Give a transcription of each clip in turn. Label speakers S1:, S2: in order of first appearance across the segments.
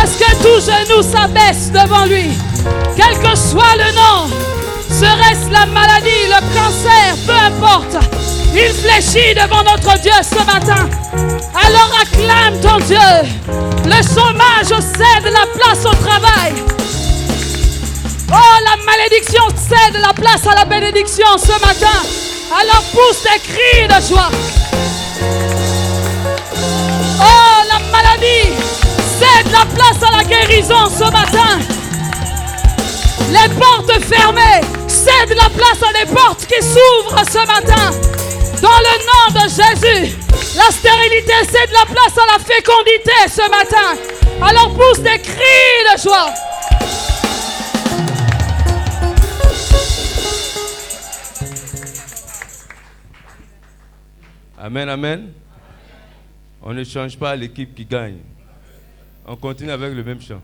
S1: ce que tout genou s'abaisse devant lui. Quel que soit le nom, serait-ce la maladie, le cancer, peu importe. Il fléchit devant notre Dieu ce matin. Alors acclame ton Dieu. Le chômage cède la place au travail. Oh, la malédiction cède la place à la bénédiction ce matin. Alors pousse des cris de joie. Oh, la maladie cède la place à la guérison ce matin. Les portes fermées cèdent la place à des portes qui s'ouvrent ce matin. Dans le nom de Jésus, la stérilité cède la place à la fécondité ce matin. Alors pousse des cris de joie.
S2: Amen, amen. On ne change pas l'équipe qui gagne. On continue avec le même chant.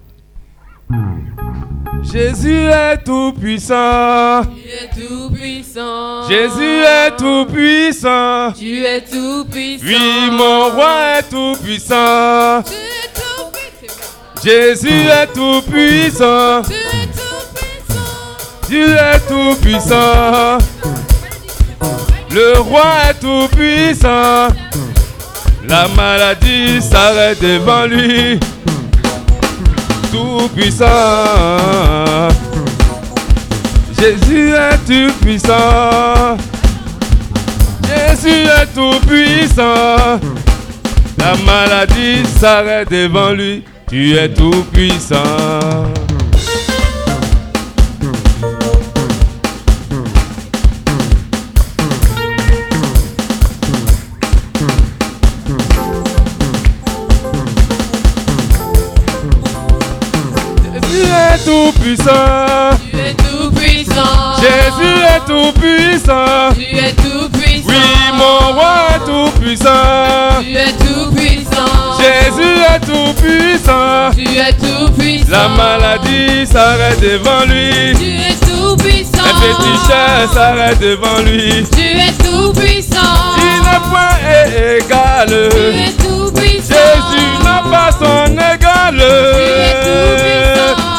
S2: Jésus est tout puissant.
S3: Tu es tout puissant.
S2: Jésus est tout puissant.
S3: Tu es tout puissant.
S2: Oui, mon roi est tout puissant.
S3: Tu es tout puissant.
S2: Jésus est tout puissant.
S3: Tu es tout puissant.
S2: Tu es tout puissant. Le roi est tout puissant. La maladie s'arrête devant lui. Tout puissant. Jésus est tout puissant. Jésus est tout puissant. La maladie s'arrête devant lui. Tu es tout puissant. Tout puissant.
S3: Tu es tout puissant.
S2: Jésus est tout puissant.
S3: Tu es tout puissant.
S2: Oui, mon roi est tout puissant.
S3: Tu es tout puissant.
S2: Jésus est tout puissant.
S3: Tu es tout puissant.
S2: La maladie s'arrête devant lui.
S3: Tu es tout puissant.
S2: Les féticheurs s'arrêtent devant lui.
S3: Tu es tout puissant.
S2: Il n'est point égal.
S3: Tu es tout puissant.
S2: Jésus n'a pas son égal.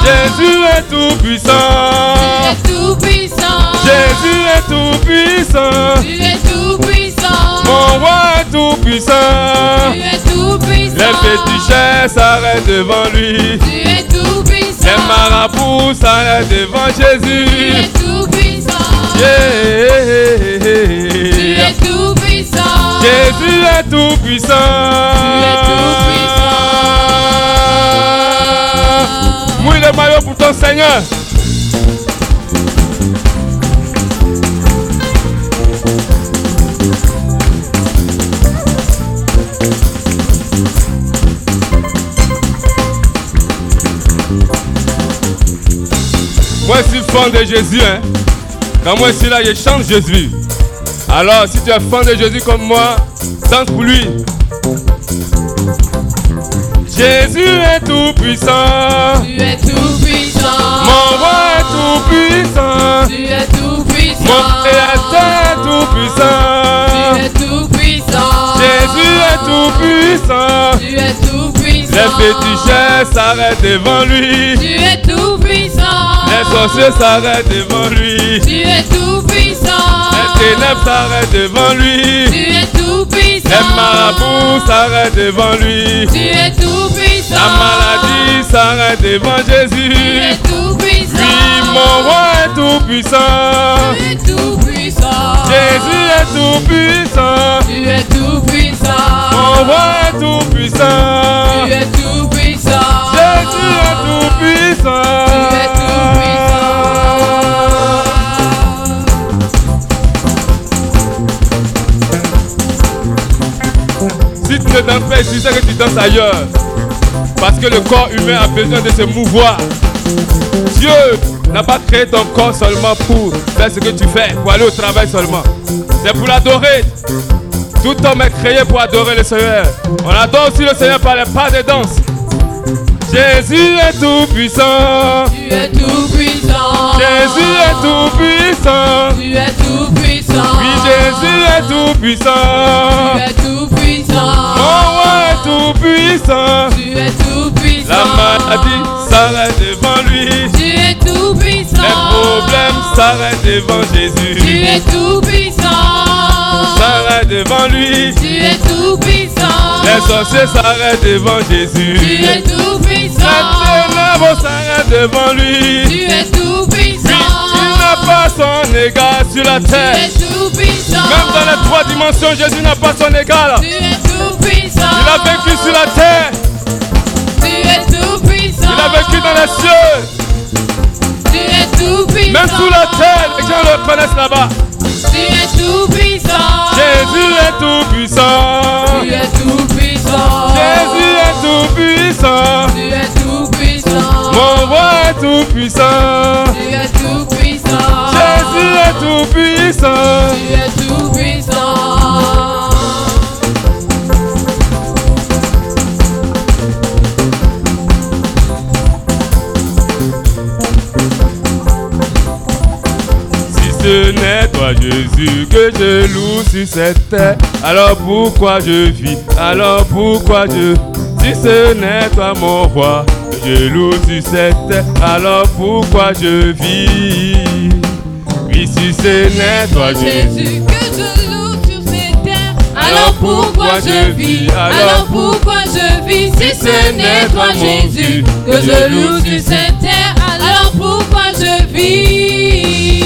S2: Jésus est tout puissant.
S3: Tu es tout puissant.
S2: Jésus est tout puissant.
S3: Tu es tout puissant.
S2: Mon roi est tout puissant.
S3: Tu es tout puissant.
S2: Les féticheurs s'arrêtent devant lui.
S3: Tu es tout puissant.
S2: Les marabouts s'arrêtent devant Jésus.
S3: Tu es tout puissant.
S2: Yeah.
S3: Tu es tout puissant.
S2: Jésus est tout puissant.
S3: Tu es tout puissant.
S2: Mouille le maillot pour ton Seigneur. Moi je suis fan de Jésus, hein. Quand moi je suis là, je chante Jésus. Alors si tu es fan de Jésus comme moi, danse pour lui. Jésus est tout puissant.
S3: Tu es tout puissant.
S2: Mon roi est tout puissant.
S3: Tu es tout puissant.
S2: Mon créateur est tout puissant.
S3: Tu es tout puissant.
S2: Jésus est tout puissant.
S3: Tu es tout puissant.
S2: Les féticheurs s'arrêtent devant lui.
S3: Tu es tout puissant.
S2: Les sorciers s'arrêtent devant lui.
S3: Tu es tout puissant.
S2: Les ténèbres s'arrêtent devant lui.
S3: Tu es tout puissant.
S2: Les marabouts s'arrêtent devant lui.
S3: Tu es tout puissant.
S2: La maladie s'arrête devant Jésus.
S3: Tu es tout puissant.
S2: Oui, mon roi est tout puissant.
S3: Tu es tout puissant.
S2: Jésus est tout puissant.
S3: Tu es tout puissant.
S2: Mon roi est tout puissant.
S3: Tu es tout puissant.
S2: Jésus est tout puissant.
S3: Tu es tout
S2: puissant. Si tu ne danses pas ici, c'est que tu danses ailleurs. Parce que le corps humain a besoin de se mouvoir. Dieu n'a pas créé ton corps seulement pour faire ce que tu fais, pour aller au travail seulement. C'est pour l'adorer. Tout homme est créé pour adorer le Seigneur. On adore aussi le Seigneur par les pas de danse. Jésus est tout puissant.
S3: Tu es tout puissant.
S2: Jésus est tout puissant.
S3: Tu es tout puissant.
S2: Oui, Jésus est tout puissant.
S3: Tu es tout puissant.
S2: Mon roi est tout puissant.
S3: Tu es tout puissant.
S2: La A dit, s'arrête devant lui.
S3: Tu es tout puissant.
S2: Les problèmes s'arrêtent devant Jésus.
S3: Tu es tout puissant.
S2: S'arrête devant lui.
S3: Tu es tout puissant.
S2: Les sorciers s'arrêtent devant Jésus.
S3: Tu es tout
S2: Les
S3: puissant.
S2: ténèbres s'arrêtent devant lui.
S3: Tu es tout puissant.
S2: Il n'a pas son égal sur la
S3: Tu
S2: terre.
S3: es tout puissant.
S2: Même dans les 3 dimensions, Jésus n'a pas son égal.
S3: Tu es tout puissant.
S2: Il a vécu sur la terre.
S3: Tu es tout puissant.
S2: Il a vécu dans les cieux.
S3: Tu es tout puissant.
S2: Même sous la terre, les gens le connaissent là-bas.
S3: Tu es tout puissant.
S2: Jésus est tout puissant.
S3: Tu es tout puissant.
S2: Jésus est tout puissant.
S3: Tu es tout puissant.
S2: Mon roi est tout puissant.
S3: Tu es tout puissant.
S2: Jésus est tout puissant.
S3: Tu es tout puissant.
S2: Si ce n'est toi Jésus que je loue sur cette terre, alors pourquoi je vis? Alors pourquoi je... Si ce n'est toi mon roi que je loue sur cette terre, alors pourquoi je vis? Oui, si ce n'est toi Jésus,
S3: Jésus que je loue sur cette terre, alors pourquoi je vis? Alors pourquoi je vis? Si ce n'est toi Jésus que je loue sur cette terre, alors pourquoi je vis?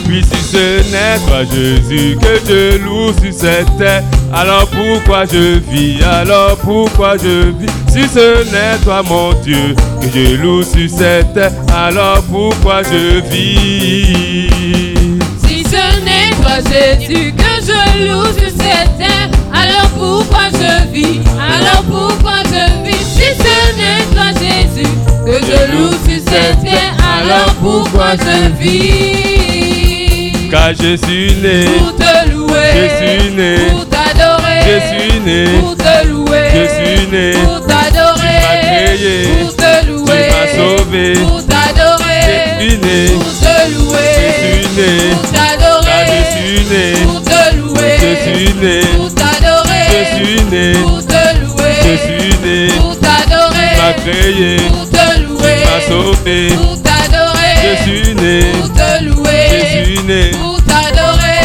S2: oui, si ce n'est toi Jésus que je loue sur cette terre, alors pourquoi je vis? Alors pourquoi je vis? Si ce n'est toi mon Dieu que je loue sur cette terre, alors pourquoi je vis?
S3: Si ce n'est toi Jésus que je loue sur cette terre, alors pourquoi je vis? Alors pourquoi je vis? Si ce n'est toi Jésus que je loue sur cette terre, alors pourquoi je vis?
S2: Car je suis né,
S3: Pour te louer,
S2: je suis né,
S3: pour t'adorer,
S2: je suis né,
S3: pour te louer,
S2: je suis né,
S3: pour t'adorer,
S2: tu m'as créé,
S3: pour te louer,
S2: tu m'as sauvé,
S3: pour t'adorer,
S2: je suis né,
S3: pour te louer,
S2: je suis né,
S3: pour t'adorer,
S2: car je suis né,
S3: pour te louer,
S2: je suis né,
S3: pour t'adorer,
S2: je suis né,
S3: pour te louer,
S2: je suis né,
S3: pour t'adorer,
S2: tu m'as créé,
S3: pour te louer,
S2: tu m'as sauvé,
S3: pour t'adorer,
S2: je suis né,
S3: pour te louer,
S2: je suis né.
S3: pour t'adorer.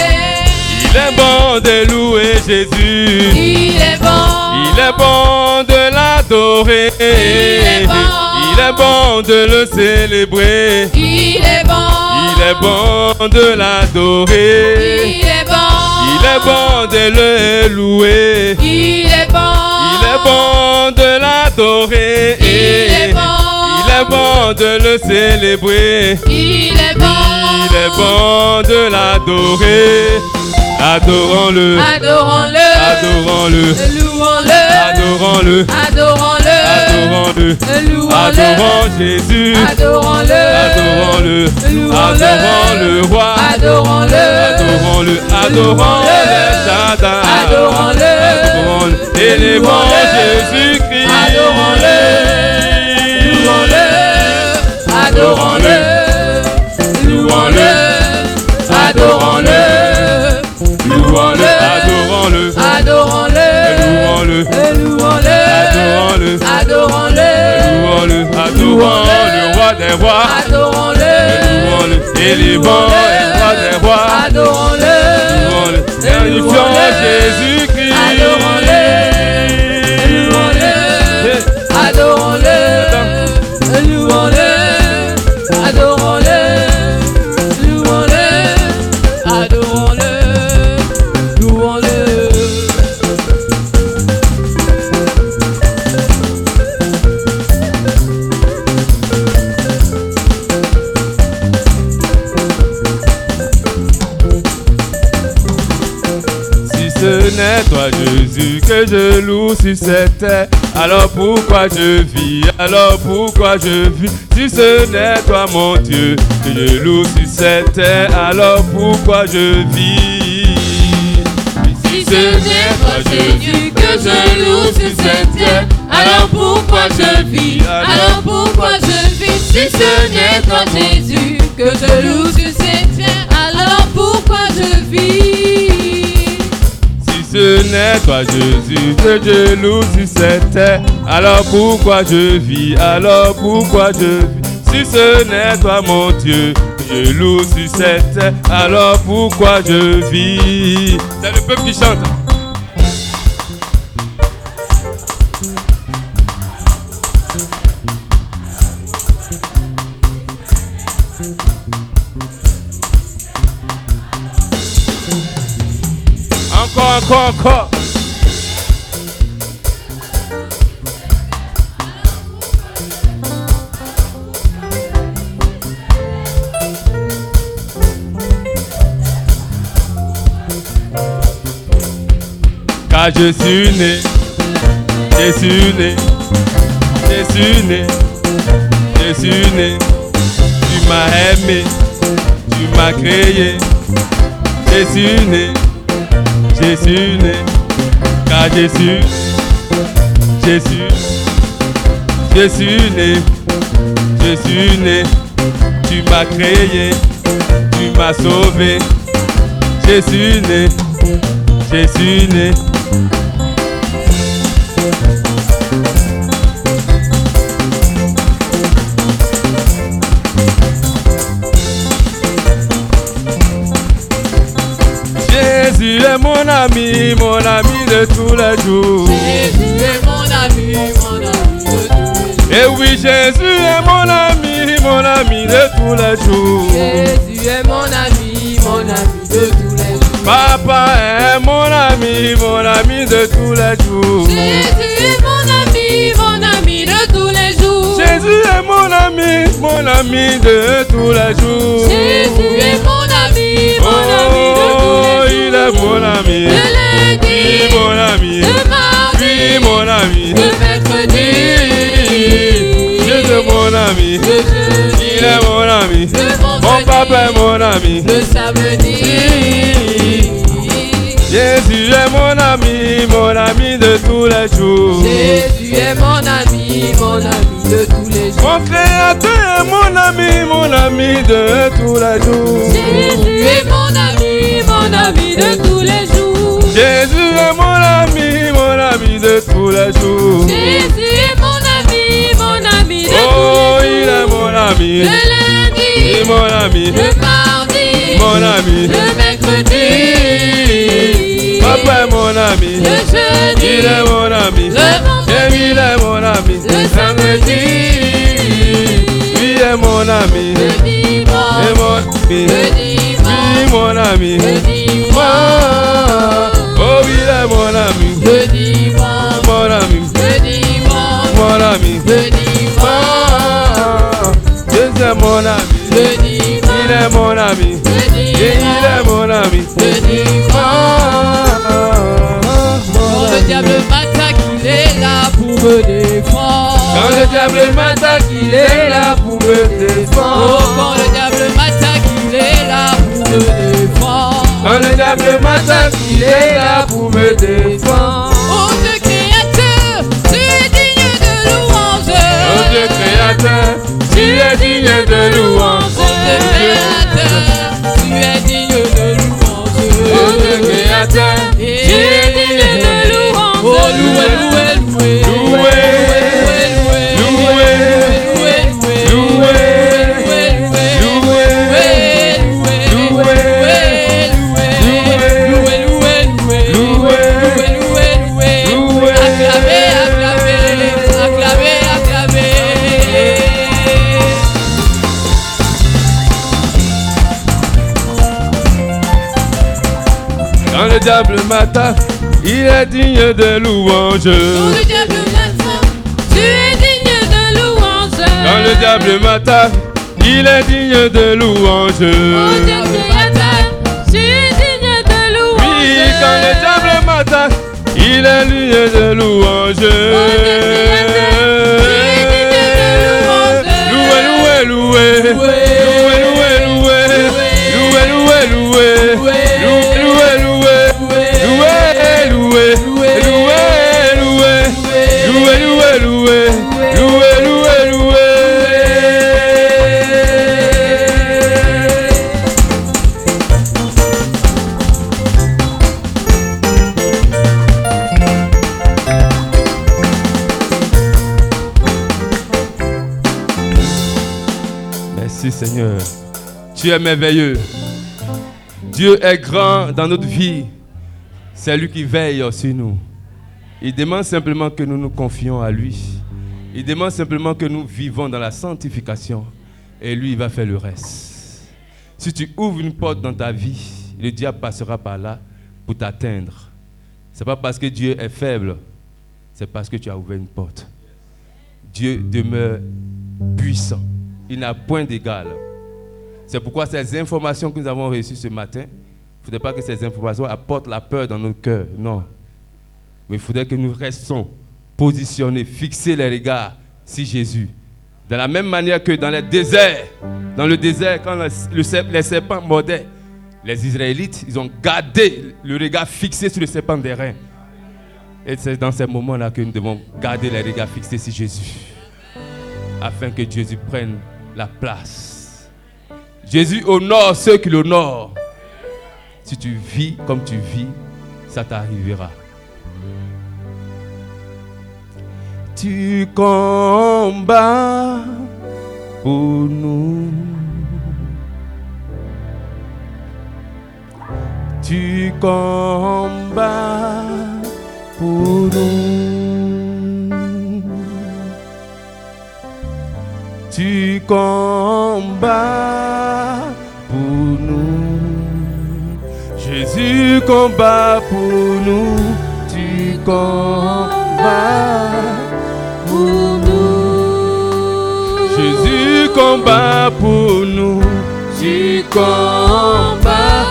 S2: Il est bon de louer Jésus,
S3: Il est bon.
S2: il est bon de l'adorer,
S3: est bon.
S2: il est bon de le célébrer,
S3: Il est bon.
S2: il est bon de l'adorer,
S3: Il est bon.
S2: il est bon de le louer,
S3: Il est bon.
S2: il est bon de l'adorer,
S3: Il est bon.
S2: il est bon de le célébrer,
S3: Il est bon.
S2: il est bon de l'adorer. Adorons-le,
S3: Adorons-le.
S2: adorons-le,
S3: Louons-le.
S2: adorons-le,
S3: Adorons-le.
S2: adorons-le,
S3: Louons-le.
S2: adorons Jésus,
S3: Adorons-le.
S2: adorons-le,
S3: Louons-le.
S2: adorons le roi,
S3: Adorons-le.
S2: adorons-le, adorons le Shaddai,
S3: Adorons-le.
S2: adorons-le, élevons Jésus-Christ,
S3: Adorons-le. Louons-le. Adorons-le. Louons-le. Adorons-le.
S2: louons-le, adorons-le,
S3: Adorons-le.
S2: louons-le,
S3: Louons-le.
S2: adorons-le,
S3: Adorons-le.
S2: louons-le, adorons le roi des rois,
S3: Adorons-le.
S2: louons-le, élevons le roi des rois,
S3: Adorons-le.
S2: louons-le, glorifions Jésus-Christ.
S3: Adorons-le. Adorons-le. Louons-le. Adorons-le. Louons-le. Adorons-le. Louons-le.
S2: Si ce n'est toi Jésus que je loue sur cette terre, alors pourquoi je vis? Alors pourquoi je vis? Si ce n'est toi mon Dieu que je loue sur cette terre, alors pourquoi je vis?
S3: Si ce n'est pas Jésus que je loue sur cette terre, alors pourquoi je vis? Alors pourquoi je vis? Si ce n'est pas Jésus que je loue sur cette terre, alors pourquoi je vis?
S2: Si ce ce n'est toi Jésus que je loue sur cette terre, alors pourquoi je vis, alors pourquoi je vis? Si ce n'est toi mon Dieu, je loue sur cette terre, alors pourquoi je vis? C'est le peuple qui chante. Encore. Car je suis né, tu m'as aimé, tu m'as créé, je suis né, car je suis né, tu m'as créé, tu m'as sauvé, je suis né. Jésus est mon ami de tous les jours.
S3: Jésus est mon ami de tous les jours.
S2: Et oui, Jésus est mon ami de tous les jours.
S3: Jésus est mon ami de tous les jours.
S2: Papa est mon ami de tous les jours.
S3: Jésus est mon ami de tous les jours.
S2: Jésus est mon ami de tous les jours.
S3: Jésus est mon ami de tous les jours.
S2: Il est mon ami.
S3: De lundi,
S2: mon ami.
S3: de mardi,
S2: mon ami.
S3: de mercredi.
S2: Jésus est mon ami.
S3: De jeudi,
S2: Il est mon ami.
S3: de vendredi,
S2: Mon papa est mon ami.
S3: de samedi.
S2: Jésus est mon ami de tous les jours.
S3: Jésus est mon ami de tous les jours.
S2: Mon créateur est mon ami de tous les jours.
S3: Jésus est mon ami de tous les jours.
S2: Jésus est mon ami de tous les jours.
S3: Jésus est mon ami de tous les jours.
S2: Oh, il est mon ami.
S3: Le lundi,
S2: mon ami.
S3: le mardi,
S2: Mon ami.
S3: le mercredi.
S2: Papa est mon ami.
S3: Le jeudi,
S2: Il est mon ami.
S3: le vendredi,
S2: Et il est mon ami.
S3: le samedi,
S2: Il est mon ami.
S3: le dimanche,
S2: Et mon ami.
S3: le dimanche,
S2: Mon ami.
S3: le dimanche,
S2: Oh, il est mon ami.
S3: le dimanche,
S2: Mon ami.
S3: le dimanche,
S2: Mon ami.
S3: le dimanche,
S2: Jésus est mon ami.
S3: le dimanche,
S2: Il est mon ami.
S3: le
S2: Et il est mon ami.
S3: le dimanche. Quand le diable m'attaque, il est là pour me défendre.
S2: Quand le diable m'attaque, il est là pour me
S3: Oh,
S2: défendre.
S3: quand le diable m'attaque, il est là pour me défendre.
S2: Quand le diable m'attaque, il est là pour me défendre.
S3: Oh Dieu créateur, tu es digne de louange.
S2: Oh Dieu créateur, tu es digne de louange.
S3: Oh Dieu créateur, tu es digne de louange.
S2: Oh Dieu créateur,
S3: tu es digne de louange. Oh loué, loué, loué,
S2: loué, Quand le diable m'attaque, il est digne de louange.
S3: Quand le diable m'attaque, tu es digne de louange.
S2: Quand le diable m'attaque, il est digne de louange.
S3: Oh Dieu créateur, tu es digne de louange.
S2: Oui, quand le diable m'attaque, il est digne de louange. Loué, loué, loué, loué, loué, loué, loué, loué, loué, loué. Merci Seigneur. Tu es merveilleux. Dieu est grand dans notre vie. C'est lui qui veille sur nous. Il demande simplement que nous nous confions à lui. Il demande simplement que nous vivons dans la sanctification. Et lui, il va faire le reste. Si tu ouvres une porte dans ta vie, le diable passera par là pour t'atteindre. Ce n'est pas parce que Dieu est faible, c'est parce que tu as ouvert une porte. Dieu demeure puissant. Il n'a point d'égal. C'est pourquoi ces informations que nous avons reçues ce matin, il ne faudrait pas que ces informations apportent la peur dans nos cœurs. Non. Mais il faudrait que nous restions positionnés, fixer les regards sur Jésus. De la même manière que dans le désert, quand les serpents mordaient, les Israélites, ils ont gardé le regard fixé sur le serpent des reins. Et c'est dans ces moments-là que nous devons garder les regards fixés sur Jésus, afin que Jésus prenne la place. Jésus honore ceux qui l'honorent. Si tu vis comme tu vis, ça t'arrivera. Tu combats pour nous. Tu combats pour nous. Tu combats pour nous. Jésus combat pour nous. Tu combats pour nous. Jésus combat pour nous. Tu combats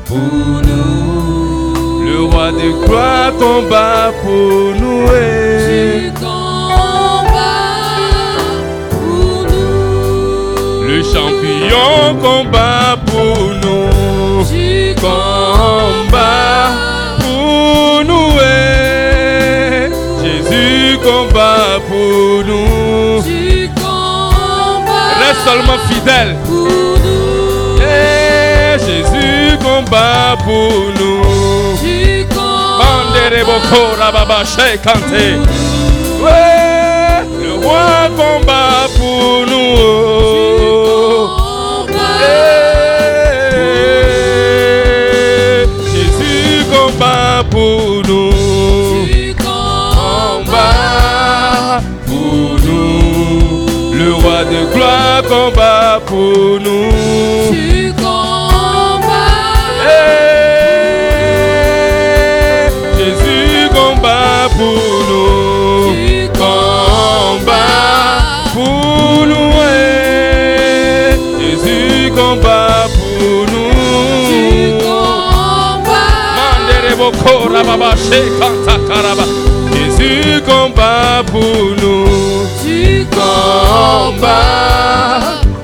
S2: pour nous. Le roi de gloire combat pour nous.
S3: Tu combats pour nous.
S2: Le champion combat pour nous.
S3: Tu
S2: Combat pour nous. Jésus combat pour nous.
S3: Tu combats
S2: Reste seulement fidèle.
S3: pour nous.
S2: Jésus combat pour nous.
S3: Tu
S2: Mandere boko rababa shekante. Le roi combat pour nous. Jésus combat pour nous.
S3: Tu combats
S2: pour nous. Le roi de gloire combat pour nous.
S3: Tu combats
S2: Jésus combat pour nous.
S3: Tu
S2: Combat pour nous. Jésus combat pour nous.
S3: Tu combats
S2: Mandere boko rababa shekanta karaba. Jésus combat pour nous.
S3: Tu
S2: Combat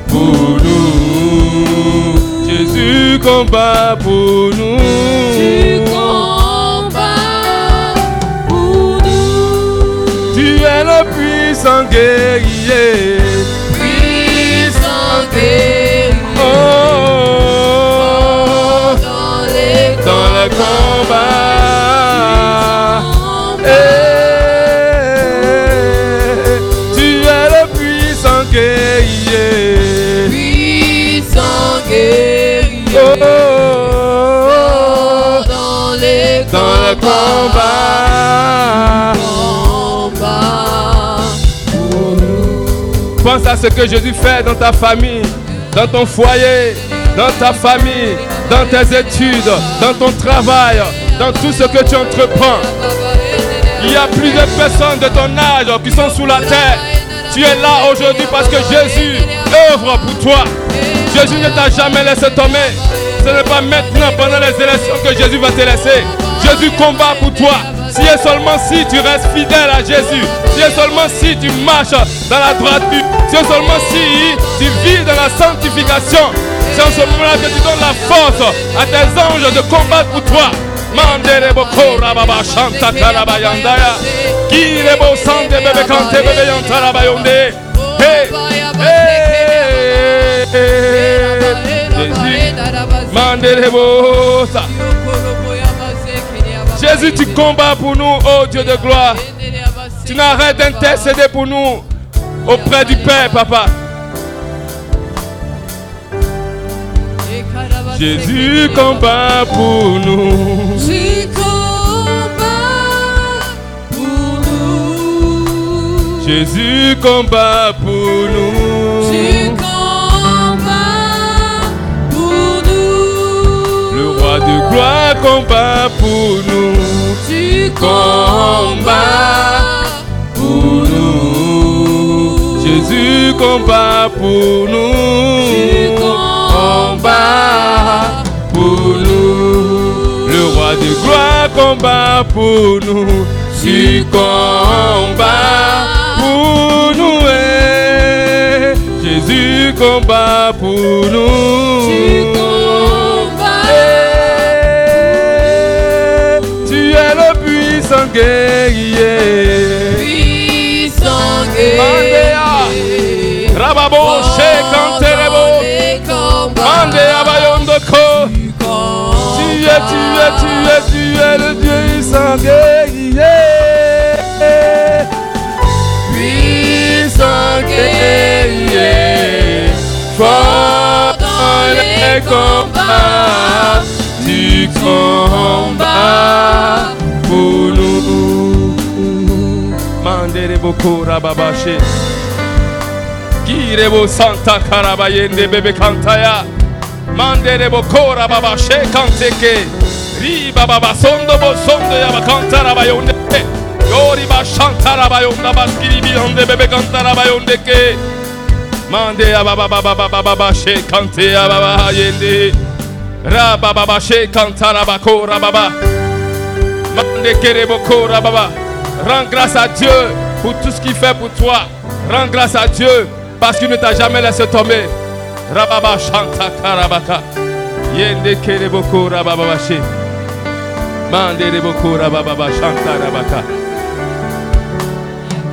S2: pour nous. Jésus combat pour nous.
S3: Tu combats pour nous.
S2: Tu es le puissant guerrier.
S3: Puissant guerrier.
S2: Oh,
S3: Dans les
S2: dans le combat. Tu es le puissant guerrier.
S3: puissant guerrier.
S2: Oh,
S3: Dans les
S2: dans le combat.
S3: combats pour nous.
S2: Pense à ce que Jésus fait dans ta famille, dans ton foyer, dans ta famille, dans tes études, dans ton travail, dans tout ce que tu entreprends. Il y a plusieurs personnes de ton âge qui sont sous la terre. Tu es là aujourd'hui parce que Jésus œuvre pour toi. Jésus ne t'a jamais laissé tomber. Ce n'est pas maintenant pendant les élections que Jésus va te laisser. Jésus combat pour toi. Si et seulement si tu restes fidèle à Jésus, si et seulement si tu marches dans la droiture, si et seulement si tu vis dans la sanctification, c'est en ce moment-là que tu donnes la force à tes anges de combattre pour toi. Mandere boko rababa shanta karaba yandaya. Kirebo sante bebe kante bebe yantara bayonde. Hey, Jésus, mandere bosa. Jésus, tu combats pour nous, oh Dieu de gloire. Tu n'arrêtes d'intercéder pour nous auprès du Père, Papa. Jésus combat pour nous.
S3: Tu combats pour nous.
S2: Jésus combat pour nous.
S3: Tu combats pour nous.
S2: Le roi de gloire combat pour nous.
S3: Tu
S2: Combat pour nous. Jésus combat pour nous.
S3: Tu
S2: Combat pour nous. Le roi de gloire combat pour nous. Tu combats pour nous. Jésus combat pour nous.
S3: Tu combats.
S2: Tu es le puissant guerrier.
S3: Puissant guerrier.
S2: Rababo, Shekanterebo, Mande Abayondoko. Tu es le Dieu puissant guerrier. Puissant guerrier, fort dans les combats, tu combats pour nous. Manderebo Rababache. Girebo Santa Karabayende Bebe Kantaya. Manderebo Kora Baba Shekanteke. Riba Baba Sondo Bosondo Yabakantarabayonde. Yori Bashantarabayonda Baskiribionde Bebe Kantarabayonde Ke. Mande Baba Baba Shekante Baba Yende. Raba Baba Shekantarabakora Baba. Mande Kerebo Kora Baba. Rends grâce à Dieu pour tout ce qu'il fait pour toi. Rends grâce à Dieu parce qu'il ne t'a jamais laissé tomber. Rababa Shanta Karabaka. Yende Kereboko Rababashi. Mande Reboko Rababa Shanta Rabaka.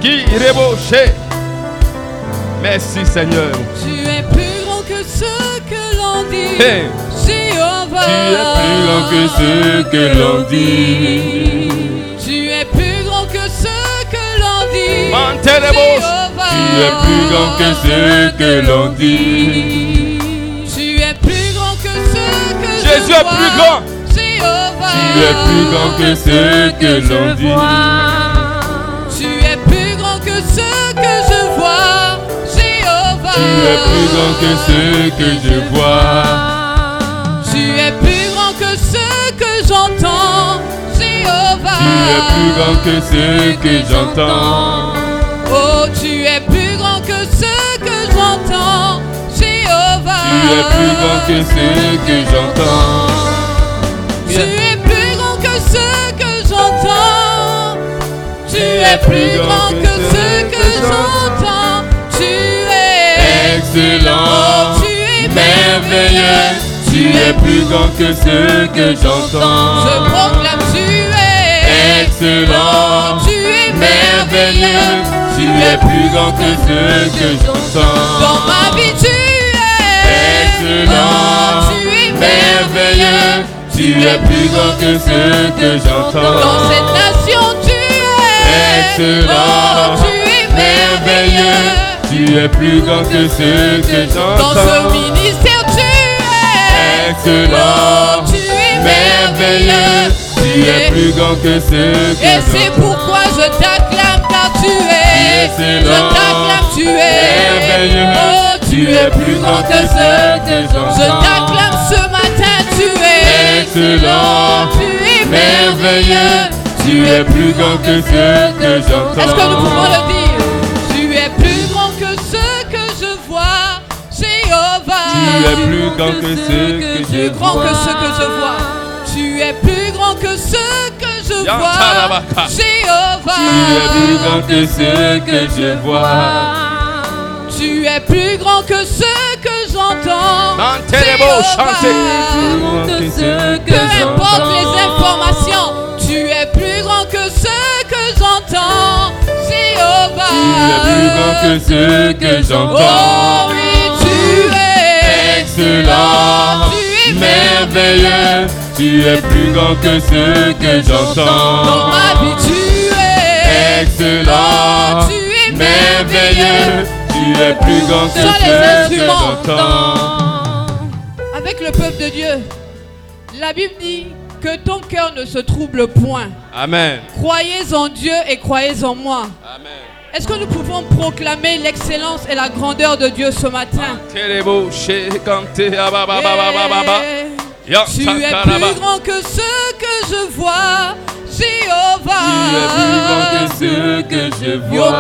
S2: Qui Reboshe. Merci Seigneur.
S3: Tu es plus grand que ce que l'on dit.
S2: Hey.
S3: Jéhovah.
S2: Tu es plus grand que ce que l'on dit.
S3: Tu es plus grand que ce que l'on dit.
S2: Mantelebos.
S3: Jéhovah.
S2: Tu es plus grand que ce que l'on dit.
S3: Tu es plus grand que ce que
S2: Jésus
S3: je
S2: est
S3: vois.
S2: plus grand.
S3: Jéhovah.
S2: Tu es plus grand que ce que l'on dit.
S3: Tu es plus grand que ce que je vois. Jéhovah.
S2: Tu es plus grand que ce que je vois.
S3: Tu es plus grand que ce que j'entends. Jéhovah.
S2: Tu es plus grand que ce que j'entends.
S3: Oh, tu es plus grand que ce que j'entends. Jéhovah.
S2: Tu es plus grand que ce que j'entends.
S3: Tu es plus grand que ce que j'entends. Tu es plus grand que ce que j'entends. Tu es
S2: Excellent,
S3: Oh, tu es
S2: merveilleux. Tu es plus grand que ce que j'entends.
S3: Je proclame, tu es
S2: Excellent,
S3: Tu es
S2: merveilleux. Tu es plus grand que ce que j'entends.
S3: Dans ma vie, tu es
S2: Excellent,
S3: tu es
S2: merveilleux. Tu es plus grand que ce que j'entends.
S3: Dans cette nation, tu es
S2: Excellent,
S3: tu es merveilleux.
S2: Tu es plus grand que ce que
S3: Dans ce
S2: j'entends.
S3: ministère, tu es
S2: Excellent,
S3: tu es
S2: merveilleux. Tu es plus grand que ce que
S3: Et c'est
S2: j'entends.
S3: pourquoi je t'acclame car tu es. Je
S2: Excellent,
S3: t'acclame, tu es.
S2: merveilleux.
S3: Oh,
S2: Tu es plus grand que ce que
S3: Je
S2: j'entends.
S3: t'acclame ce matin, tu es.
S2: Excellent,
S3: Tu es
S2: merveilleux. Tu es plus grand que ce que j'entends.
S3: Est-ce que nous pouvons le dire? Tu es plus grand que ce que je vois, Jéhovah.
S2: Tu es plus grand que ce que je
S3: Plus grand
S2: vois.
S3: que ce que je vois. Tu es plus grand que ce que je vois,
S2: Yantarabaka.
S3: Jéhovah.
S2: Tu es plus grand que ce que je vois.
S3: Tu es plus grand que ce que j'entends.
S2: Mantelebo, chantez.
S3: Peu importe les informations, tu es plus grand que ce que j'entends, Jéhovah.
S2: Tu es plus grand que ce que j'entends.
S3: Oh oui, tu es
S2: Excellent,
S3: tu es
S2: merveilleux. Tu es plus grand que ce que
S3: Dans
S2: j'entends.
S3: ma vie, tu es
S2: Excellent,
S3: tu es
S2: merveilleux. Tu es plus grand que
S3: Sur les
S2: ce que
S3: instruments.
S2: j'entends.
S3: Avec le le peuple de Dieu, la Bible dit que ton cœur ne se trouble point.
S2: Amen.
S3: Croyez en Dieu et croyez en moi.
S2: Amen.
S3: Est-ce que nous pouvons proclamer l'excellence et la grandeur de Dieu ce matin?
S2: Tu es plus
S3: grand que ce que je vois, Jéhovah.
S2: Tu es plus grand que ce que je vois.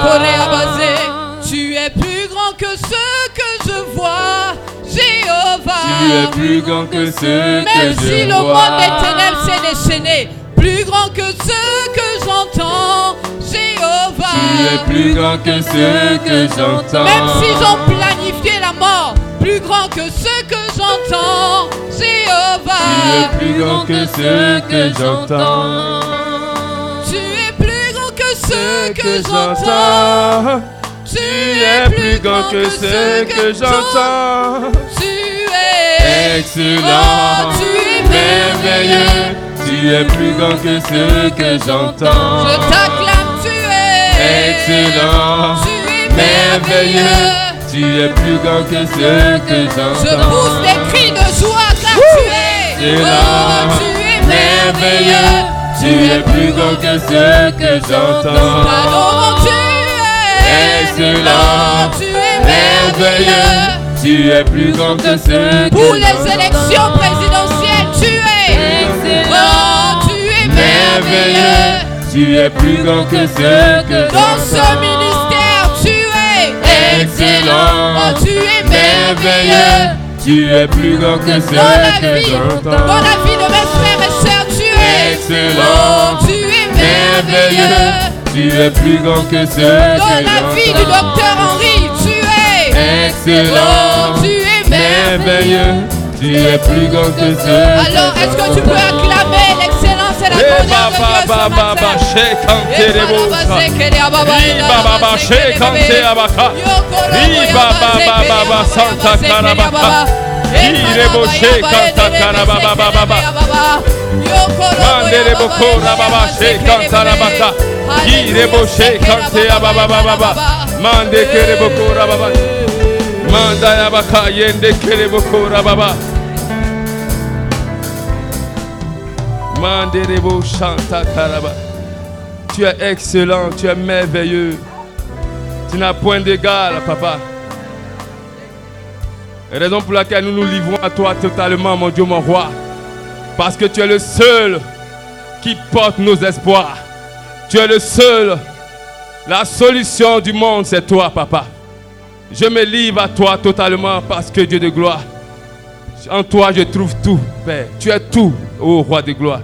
S3: Tu es plus grand que ce que je vois, Jéhovah.
S2: Tu es plus grand que ce que je vois.
S3: Même si le monde des ténèbres s'est déchaîné, plus grand que ce que j'entends, Jéhovah.
S2: Tu es plus grand que ce que j'entends.
S3: Même s'ils ont planifié la mort, plus grand que ce que j'entends, Jéhovah.
S2: Tu es plus grand que ce que j'entends.
S3: Tu es plus grand que ce que j'entends.
S2: Tu es plus grand que ce que j'entends.
S3: Tu es
S2: excellent,
S3: tu es
S2: merveilleux. Tu es plus grand que ce que j'entends.
S3: Je t'acclame, tu es
S2: excellent,
S3: tu es
S2: merveilleux. Tu es plus grand que ce que j'entends.
S3: Je pousse des cris de joie car tu es
S2: excellent,
S3: tu es merveilleux.
S2: Tu es plus grand que ce que j'entends.
S3: T'adorons, tu es
S2: excellent,
S3: tu es
S2: merveilleux. Tu es plus grand que ce que
S3: Pour les élections présidentielles, tu es excellent, tu es merveilleux.
S2: Tu es plus grand que ce que
S3: Dans ce ministère, tu es
S2: excellent,
S3: tu es merveilleux.
S2: Tu es plus grand que ce
S3: Dans la
S2: que
S3: vie,
S2: j'entends.
S3: dans la vie de mes frères et sœurs, tu es
S2: excellent,
S3: tu es merveilleux.
S2: Tu es plus grand que ce que
S3: Dans la vie du
S2: j'entends.
S3: docteur Henri, tu es
S2: Excellent,
S3: tu es merveilleux.
S2: Tu es plus grand que ce que
S3: Alors, est-ce que tu peux acclamer l'excellence et la grandeur de Dieu ce
S2: Tu es excellent, tu es merveilleux. Tu n'as point d'égal, papa. Raison pour laquelle nous nous livrons à toi totalement, mon Dieu, mon roi. Parce que tu es le seul qui porte nos espoirs. Tu es le seul. La solution du monde, c'est toi, papa. Je me livre à toi totalement parce que Dieu de gloire. En toi, je trouve tout, Père. Tu es tout, ô roi de gloire.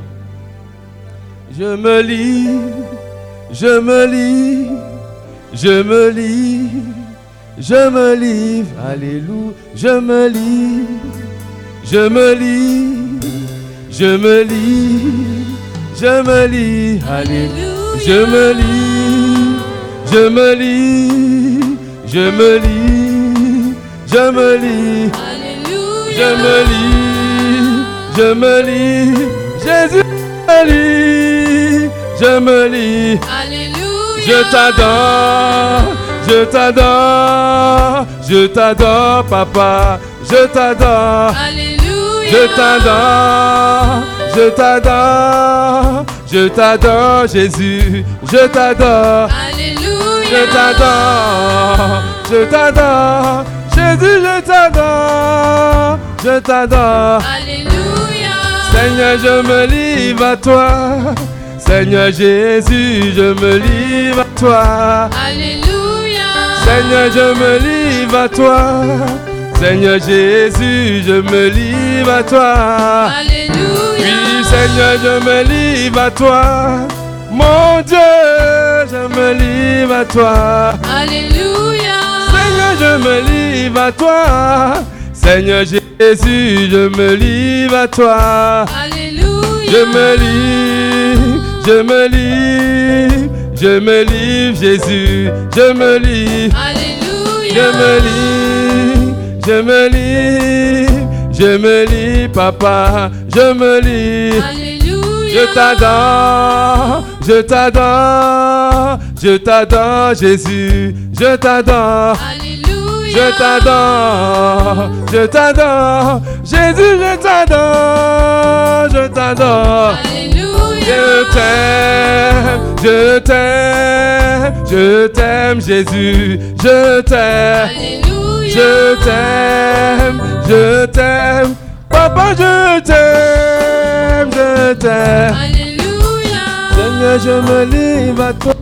S2: Je me livre, je me livre, je me livre, je me livre, alléluia, je me livre, je me livre, je me livre, je me livre, alléluia, je me livre, je me livre, je me livre, je me livre, je me livre, je me livre, Jésus me livre, je me livre, je t'adore, je t'adore, je t'adore, papa, je t'adore, je t'adore, je t'adore, je t'adore, Jésus, je t'adore, je t'adore, je t'adore, Jésus, je t'adore, je t'adore. Seigneur, je me livre à toi. Seigneur Jésus, je me livre à toi. Seigneur, je me livre à toi. Seigneur Jésus, je me livre à toi. Oui, Seigneur, je me livre à toi. Mon Dieu, je me livre à toi. Seigneur, je me livre à toi. Seigneur Jésus, je me livre à toi. Je me livre, je me livre, je me livre, Jésus, je me livre. Je me livre, je me livre, je me livre, papa, je me livre. Je t'adore, je t'adore, je t'adore, Jésus, je t'adore. Je t'adore, je t'adore, Jésus, je t'adore, je t'adore. Je t'aime, je t'aime Jésus, je t'aime. Je t'aime, je t'aime. Papa, je t'aime, je t'aime. Seigneur, je me livre à toi.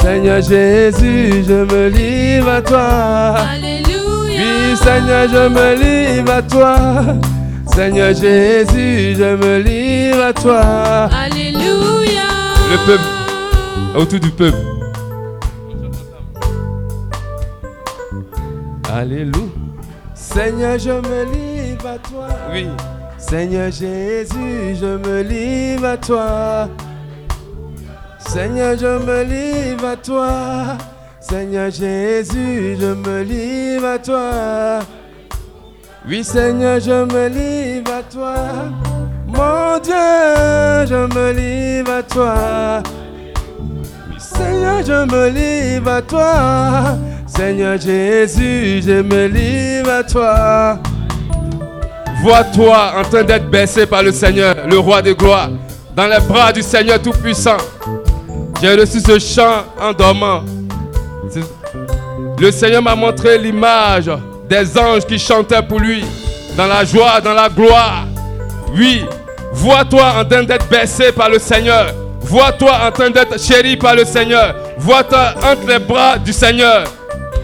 S2: Seigneur Jésus, je me livre à toi. Oui, Seigneur, je me livre à toi. Seigneur Jésus, je me livre à toi.
S3: Alléluia.
S2: Le peuple, autour du peuple. Alléluia. Seigneur, je me livre à toi. Oui. Seigneur Jésus, je me livre à toi. Seigneur, je me livre à toi. Seigneur Jésus, je me livre à toi. Oui, Seigneur, je me livre à toi. Mon Dieu, je me livre à toi. Oui, Seigneur, je me livre à toi. Seigneur Jésus, je me livre à toi. Vois-toi en train d'être baissé par le Seigneur, le roi de gloire, dans les bras du Seigneur Tout-Puissant. J'ai reçu ce chant en dormant. Le Seigneur m'a montré l'image des anges qui chantaient pour lui, dans la joie, dans la gloire. Oui, vois-toi en train d'être baissé par le Seigneur. Vois-toi en train d'être chéri par le Seigneur. Vois-toi entre les bras du Seigneur.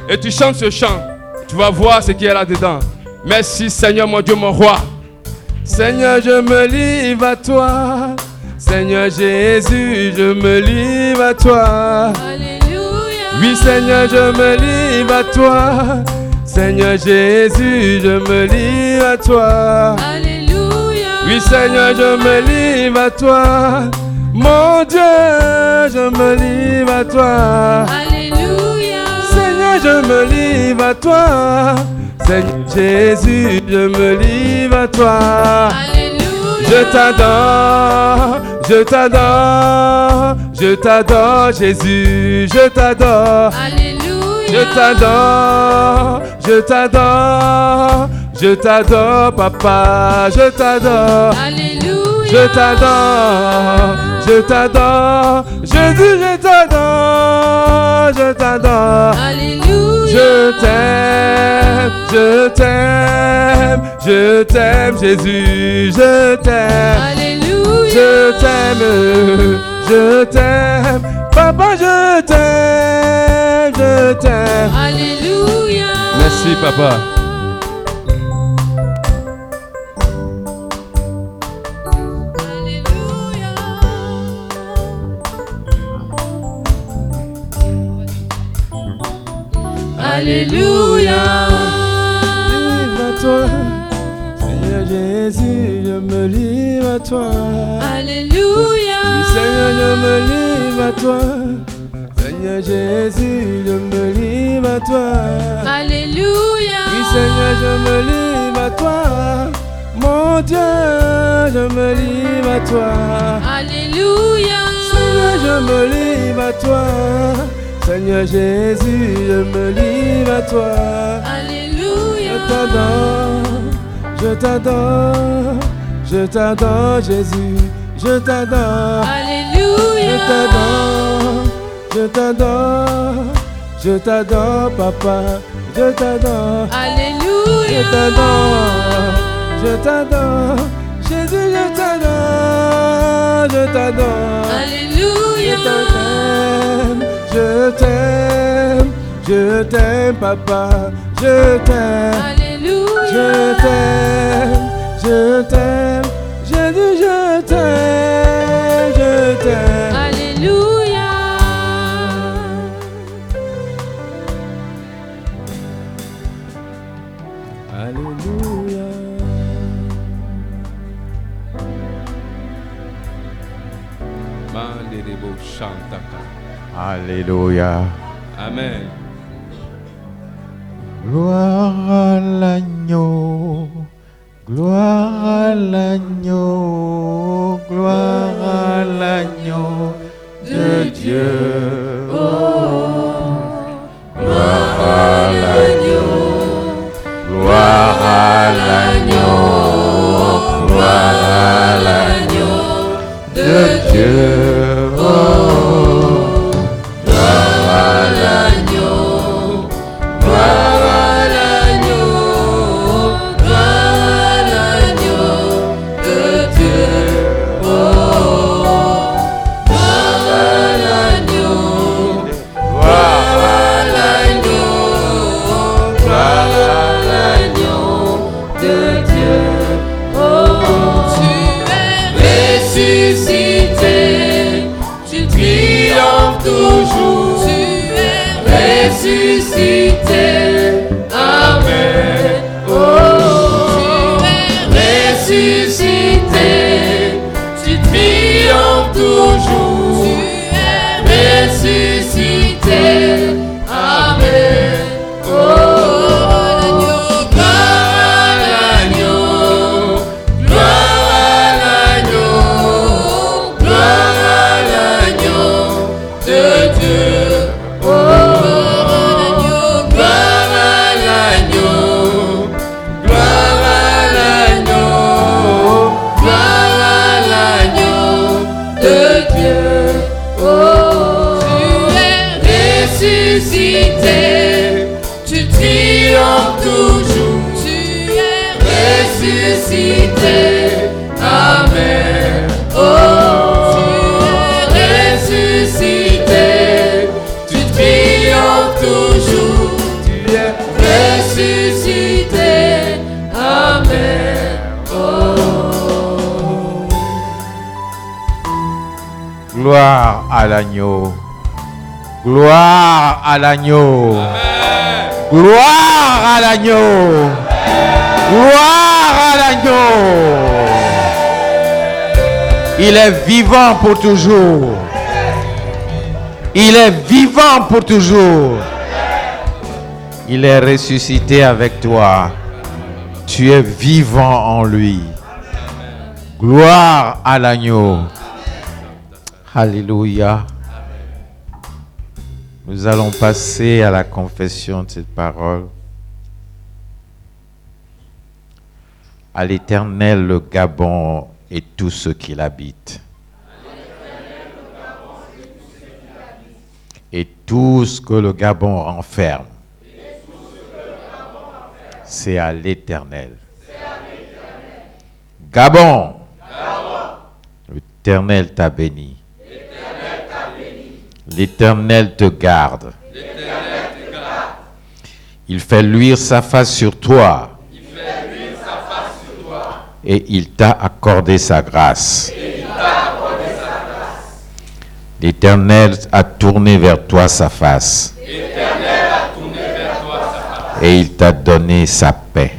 S2: Et tu chantes ce chant. Tu vas voir ce qui est là-dedans. Merci Seigneur mon Dieu, mon roi. Seigneur, je me livre à toi. Seigneur Jésus, je me livre à toi.
S3: Alléluia.
S2: Oui Seigneur, je me livre à toi. Seigneur Jésus, je me livre à toi.
S3: Alléluia.
S2: Oui Seigneur, je me livre à toi. Mon Dieu, je me livre à toi.
S3: Alléluia.
S2: Seigneur, je me livre à toi. Seigneur Jésus, je me livre à toi.
S3: Alléluia.
S2: Je t'adore, je t'adore, je t'adore Jésus, je t'adore.
S3: Alléluia.
S2: Je t'adore, je t'adore, je t'adore Papa, je t'adore.
S3: Alléluia.
S2: Je t'adore, je t'adore, Jésus, je t'adore, je t'adore.
S3: Alléluia.
S2: Je t'aime, je t'aime, je t'aime Jésus, je t'aime.
S3: Alléluia.
S2: Je t'aime, Papa, je t'aime, je t'aime.
S3: Alléluia.
S2: Merci Papa.
S3: Alléluia.
S2: Livre à toi, Seigneur Jésus, je me livre à toi.
S3: Alléluia.
S2: Oui, Seigneur, je me livre à toi. Seigneur Jésus, je me livre à toi.
S3: Alléluia.
S2: Oui, Seigneur, je me livre à toi. Mon Dieu, je me livre à toi.
S3: Alléluia.
S2: Seigneur, je me livre à toi. Seigneur Jésus, je me livre à toi.
S3: Alléluia.
S2: Je t'adore, je t'adore Jésus, je t'adore.
S3: Alléluia.
S2: Je t'adore, je t'adore Papa, je t'adore.
S3: Alléluia.
S2: Je t'adore, Jésus, je t'adore, je t'adore.
S3: Alléluia.
S2: Je t'aime, je t'aime Papa, je t'aime.
S3: Alléluia.
S2: Je t'aime, Jésus, je t'aime, je t'aime.
S3: Alléluia.
S2: Alléluia. Mandelebo chantaka.
S4: Alléluia.
S2: Amen.
S4: Gloire à l'agneau, gloire à l'agneau, gloire à l'agneau de Dieu. Gloire à l'agneau, gloire à l'agneau
S3: de Dieu. Oh, tu es ressuscité, tu triomphes toujours. Tu es ressuscité, Amen. Oh, tu es ressuscité, tu triomphes toujours. Tu es ressuscité, Amen. Oh, gloire à l'agneau, gloire à l'agneau, gloire à l'agneau de Dieu. Oh, gloire à l'agneau, gloire à l'agneau, gloire à l'agneau de Dieu. Oh, tu es ressuscité, tu triomphes toujours. Tu es ressuscité, Amen. Oh, tu es ressuscité, tu triomphes toujours. Tu es ressuscité, Amen. Oh.
S4: Gloire à l'agneau. Gloire à l'agneau. Gloire à l'agneau. Gloire à l'agneau. Il est vivant pour toujours. Il est vivant pour toujours. Il est ressuscité avec toi. Tu es vivant en lui. Gloire à l'agneau. Alléluia. Nous allons passer à la confession de cette parole. À l'Éternel le Gabon et tout ce qui l'habite. Et tout ce que le Gabon renferme. C'est à l'Éternel. Gabon. L'Éternel t'a béni. L'Éternel te garde. Il fait luire sa face sur toi. Et il t'a accordé sa grâce. L'Éternel a tourné vers toi sa face. Et il t'a donné sa paix.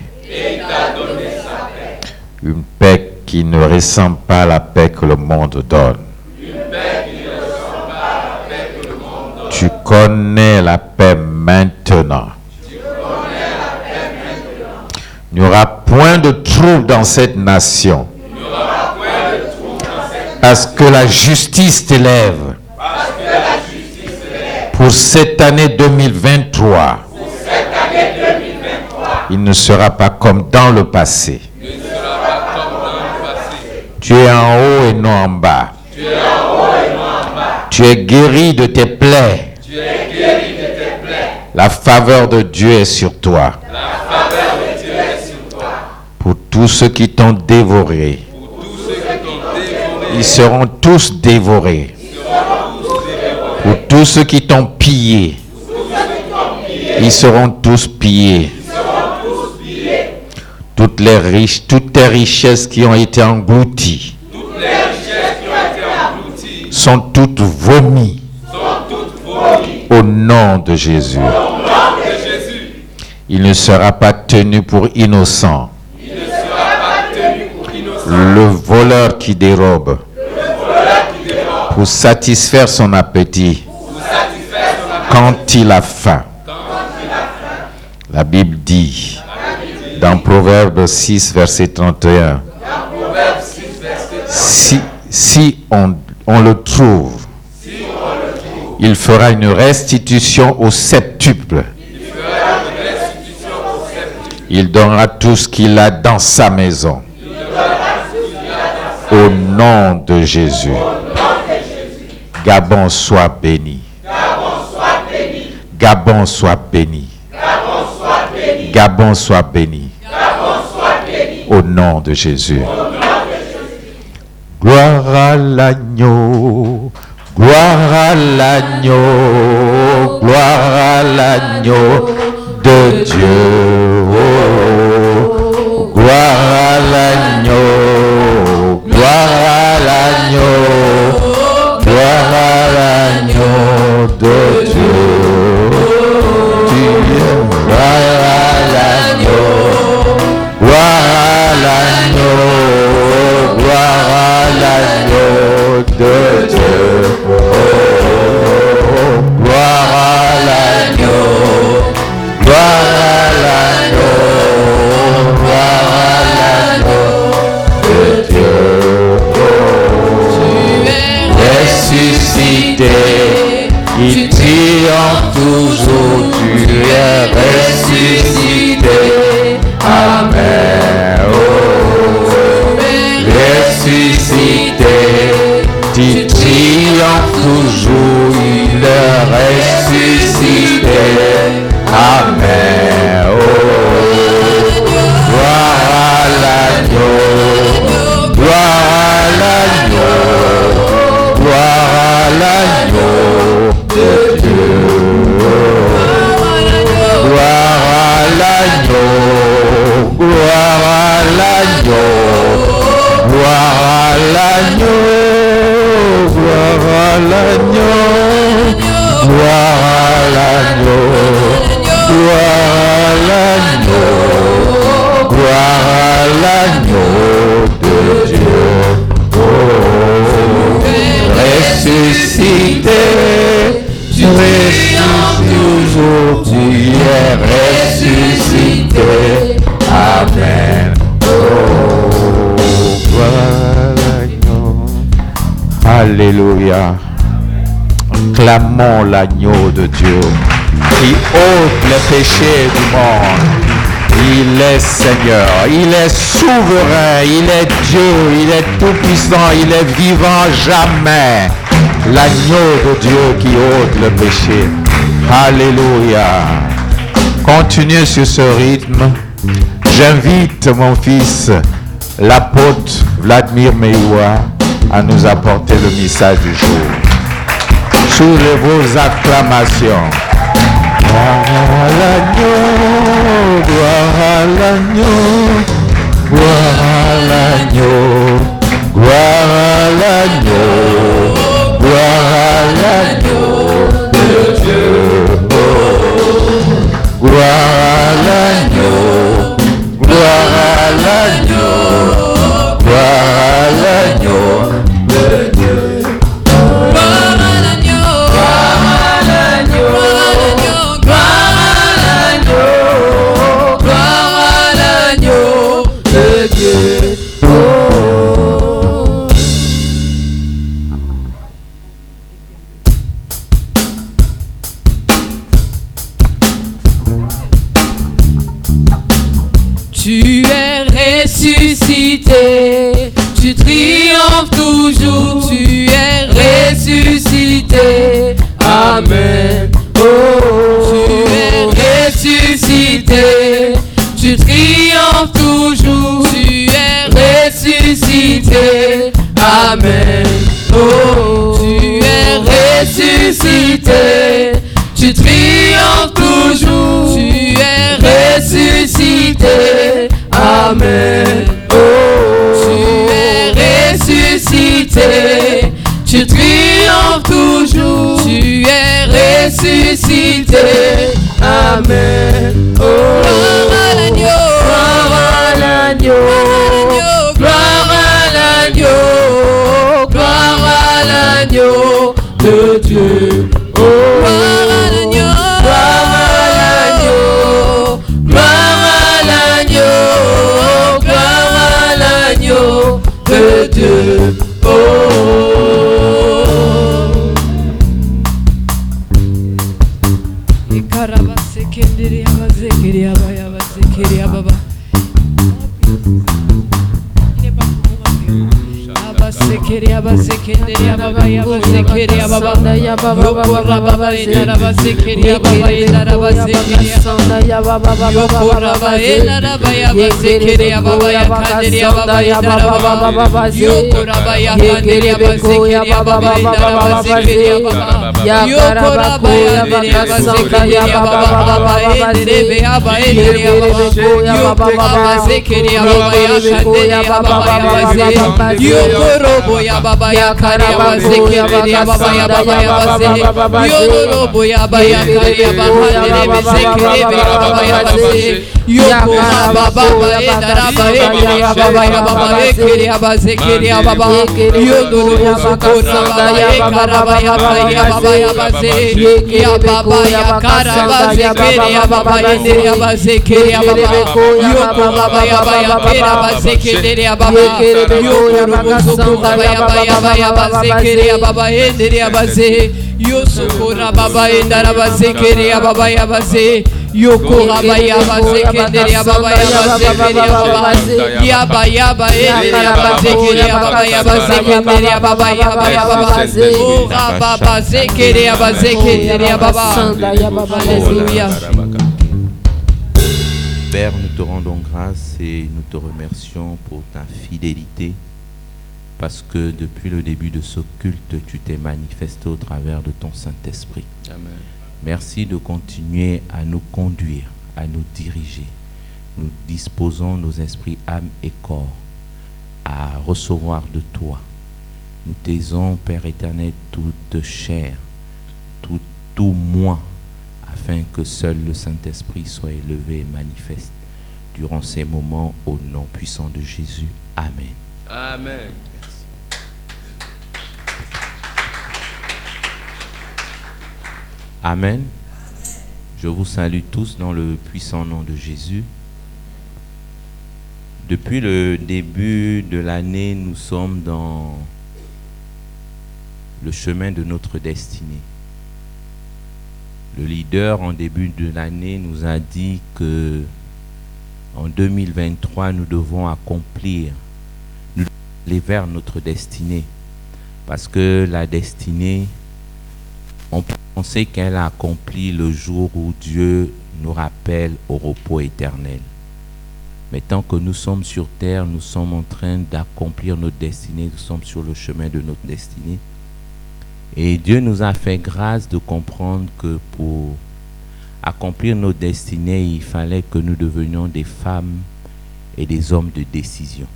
S4: Une paix qui ne ressemble pas à la paix que le monde donne. Tu connais la paix maintenant. Il n'y aura point de trouble dans cette nation. Parce que la justice t'élève. Pour cette année 2023. Il ne sera pas comme dans le passé. Tu es en haut et non en bas. Tu es guéri de tes plaies. La faveur de Dieu est sur toi. Pour tous ceux qui t'ont dévoré, ils seront tous dévorés. Pour tous ceux qui t'ont pillé, ils seront tous pillés. Toutes tes richesses qui ont été englouties sont toutes vomies au nom de Jésus. Il ne sera pas tenu pour innocent. Le voleur qui dérobe pour satisfaire son appétit quand il a faim. La Bible dit dans Proverbe 6, verset 31, si on le trouve, il fera une restitution au septuple. Il donnera tout ce qu'il a dans sa maison. Au nom de Jésus. Gabon soit béni. Gabon soit béni. Gabon soit béni. Au nom de Jésus. Gloire à l'agneau. Gloire à l'agneau. Gloire à l'agneau de Dieu. gloire à l'agneau, gloire à l'agneau, gloire à l'agneau de Dieu. Gloire à l'agneau, gloire à l'agneau, gloire à l'agneau de Dieu. Gloire à l'agneau, gloire à l'agneau, gloire à l'agneau de Dieu. Tu es ressuscité, il triomphe toujours, tu es ressuscité. Amen. Oh, ressuscité, tu triomphes toujours, il est ressuscité. Amen. Oh, gloire à l'agneau, gloire à l'agneau, gloire à l'agneau de Dieu. Gloire à l'agneau, gloire à l'agneau, gloire à l'agneau, gloire à l'agneau, gloire à l'agneau, gloire à l'agneau, gloire à l'agneau de Dieu. Oh, ressuscité, tu ressuscites toujours, tu es ressuscité. Amen. Oh, voilà. Alléluia. Clamons l'agneau de Dieu qui ôte les péchés du monde. Il est Seigneur, il est souverain, il est Dieu, il est tout-puissant, il est vivant jamais. L'agneau de Dieu qui ôte le péché. Alléluia. Continue sur ce rythme. J'invite mon fils, l'apôtre Vladimir Meyoua, à nous apporter le message du jour. Sous vos acclamations. Gloire à l'agneau, gloire à l'agneau, gloire à l'agneau, gloire à l'agneau, gloire à l'agneau de Dieu. Gloire à l'agneau, gloire à l'agneau, gloire à l'agneau de Dieu. Gloire à l'agneau, gloire à l'agneau, gloire à l'agneau, gloire à l'agneau de Dieu.
S3: Tu es ressuscité, tu triomphes toujours, tu es ressuscité. Amen. Oh, tu es ressuscité, tu triomphes toujours, tu es ressuscité. Amen. Oh, tu es ressuscité, tu triomphes toujours, tu es ressuscité. Amen. Oh, tu es ressuscité, tu triomphes toujours, tu es ressuscité. Amen. Oh, gloire à l'agneau, gloire à l'agneau, gloire à l'agneau, gloire à l'agneau de Dieu. Oh, gloire à l'agneau, gloire à l'agneau, gloire à l'agneau, gloire à l'agneau de Dieu. Oh. Sekeria basekenderia baba ya basekeria baba. Yokora baba ina basekeria baba ina basekeria. Yokora baba ina baba ya basekeria baba ya kanderia baba ina baba. Yokora baba ya kanderia basekeria baba ina basekeria baba. Yokora baba ya basekeria baba baba ina baba baba ina baba. Yokora basekeria baba ya kanderia baba ya basekeria. Yokorobo ya baba ya karia basekeria baba ya baba ya basekeria. Yokorobo ya baba ya karia baba ya basekeria baba ya basekeria. Yokora baba ya daraba ya baba ya baba ya basekeria baba. Yokorobo sokora baba ya karaba ya baba ya basekeria. Ya baba ya karaba basekeria baba ya basekeria baba. Yokora baba ya kera basekeria baba. Yokorobo sokora baba ya basekeria baba ya base. Yosokora baba ya daraba basekeria baba ya base. Yokora baya basekeria baba ya basekeria baba. Ya baya ya basekeria baba ya basekeria baba ya baba. Oh baba basekeria baba. Alléluia.
S4: Père, nous te rendons grâce et nous te remercions pour ta fidélité parce que depuis le début de ce culte, tu t'es manifesté au travers de ton Saint-Esprit.
S2: Amen.
S4: Merci de continuer à nous conduire, à nous diriger. Nous disposons nos esprits, âme et corps à recevoir de toi. Nous taisons, Père éternel, toute chair, tout moi, afin que seul le Saint-Esprit soit élevé et manifeste durant ces moments au nom puissant de Jésus. Amen.
S2: Amen.
S4: Amen. Je vous salue tous dans le puissant nom de Jésus. Depuis le début de l'année, nous sommes dans le chemin de notre destinée. Le leader en début de l'année nous a dit que en 2023, nous devons accomplir, nous devons aller vers notre destinée. Parce que la destinée, on pensait qu'elle a accompli le jour où Dieu nous rappelle au repos éternel. Mais tant que nous sommes sur terre, nous sommes en train d'accomplir notre destinée, nous sommes sur le chemin de notre destinée. Et Dieu nous a fait grâce de comprendre que pour accomplir notre destinée, il fallait que nous devenions des femmes et des hommes de décision.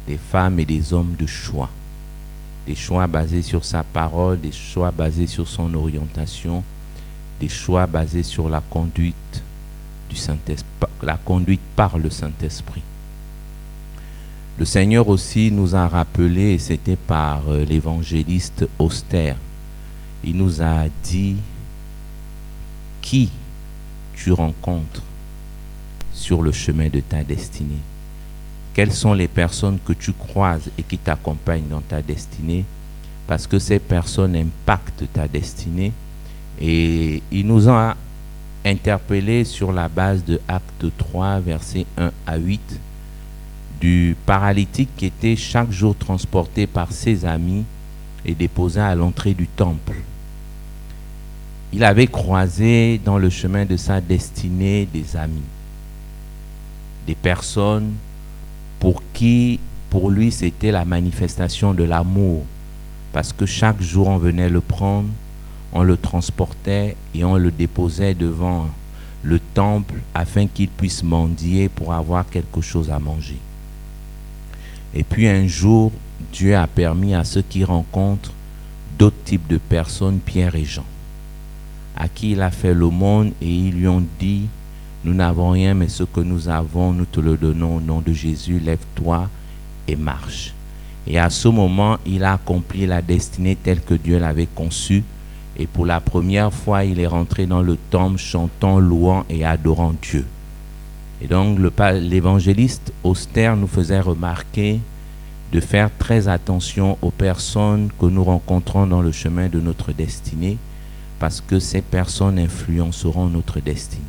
S4: Des femmes et des hommes de choix. Des choix basés sur sa parole, des choix basés sur son orientation, des choix basés sur la conduite du Saint-Esprit, la conduite par le Saint-Esprit. Le Seigneur aussi nous a rappelé, et c'était par l'évangéliste Austère, il nous a dit qui tu rencontres sur le chemin de ta destinée. Quelles sont les personnes que tu croises et qui t'accompagnent dans ta destinée, parce que ces personnes impactent ta destinée. Et il nous a interpellés sur la base de Acte 3, versets 1 à 8, du paralytique qui était chaque jour transporté par ses amis et déposé à l'entrée du temple. Il avait croisé dans le chemin de sa destinée des amis, des personnes pour lui, c'était la manifestation de l'amour. Parce que chaque jour, on venait le prendre, on le transportait et on le déposait devant le temple afin qu'il puisse mendier pour avoir quelque chose à manger. Et puis un jour, Dieu a permis à ceux qui rencontrent d'autres types de personnes, Pierre et Jean, à qui il a fait l'aumône et ils lui ont dit: nous n'avons rien, mais ce que nous avons, nous te le donnons au nom de Jésus. Lève-toi et marche. Et à ce moment, il a accompli la destinée telle que Dieu l'avait conçue. Et pour la première fois, il est rentré dans le temple chantant, louant et adorant Dieu. Et donc, l'évangéliste Austère nous faisait remarquer de faire très attention aux personnes que nous rencontrons dans le chemin de notre destinée, parce que ces personnes influenceront notre destinée.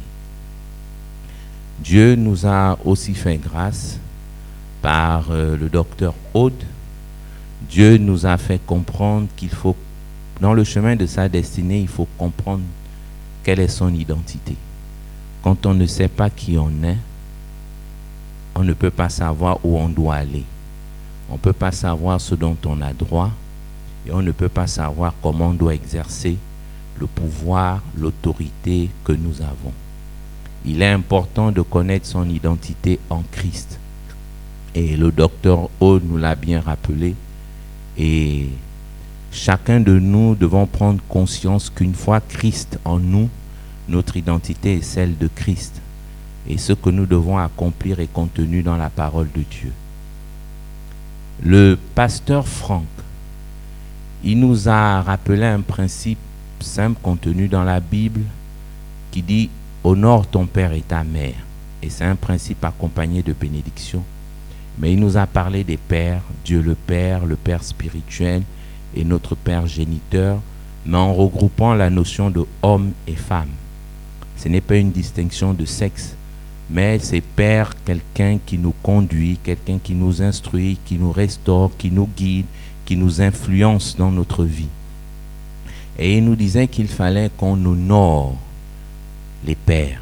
S4: Dieu nous a aussi fait grâce par le docteur Aude Dieu nous a fait comprendre qu'il faut, dans le chemin de sa destinée, il faut comprendre quelle est son identité. Quand on ne sait pas qui on est, on ne peut pas savoir où on doit aller. On ne peut pas savoir ce dont on a droit et on ne peut pas savoir comment on doit exercer le pouvoir, l'autorité que nous avons. Il est important de connaître son identité en Christ. Et le docteur O nous l'a bien rappelé. Et chacun de nous devons prendre conscience qu'une fois Christ en nous, notre identité est celle de Christ. Et ce que nous devons accomplir est contenu dans la parole de Dieu. Le pasteur Franck, il nous a rappelé un principe simple contenu dans la Bible qui dit « Honore ton père et ta mère ». Et c'est un principe accompagné de bénédiction. Mais il nous a parlé des pères, Dieu le Père spirituel et notre Père géniteur, mais en regroupant la notion de homme et femme. Ce n'est pas une distinction de sexe, mais c'est Père, quelqu'un qui nous conduit, quelqu'un qui nous instruit, qui nous restaure, qui nous guide, qui nous influence dans notre vie. Et il nous disait qu'il fallait qu'on honore les pères.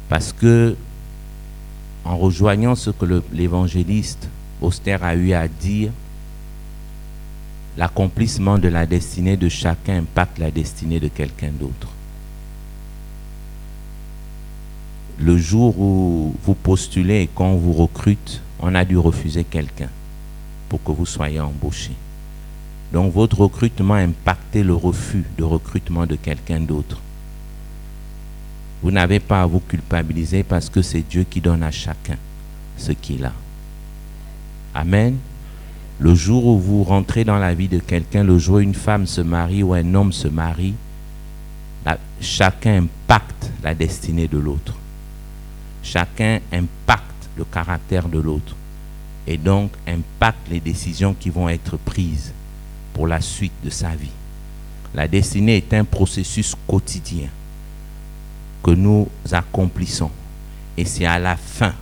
S4: Parce que, en rejoignant ce que l'évangéliste Auster a eu à dire, l'accomplissement de la destinée de chacun impacte la destinée de quelqu'un d'autre. Le jour où vous postulez et qu'on vous recrute, on a dû refuser quelqu'un pour que vous soyez embauché. Donc votre recrutement a impacté le refus de recrutement de quelqu'un d'autre. Vous n'avez pas à vous culpabiliser parce que c'est Dieu qui donne à chacun ce qu'il a. Amen. Le jour où vous rentrez dans la vie de quelqu'un, le jour où une femme se marie ou un homme se marie, chacun impacte la destinée de l'autre. Chacun impacte le caractère de l'autre et donc impacte les décisions qui vont être prises pour la suite de sa vie. La destinée est un processus quotidien que nous accomplissons et c'est à la fin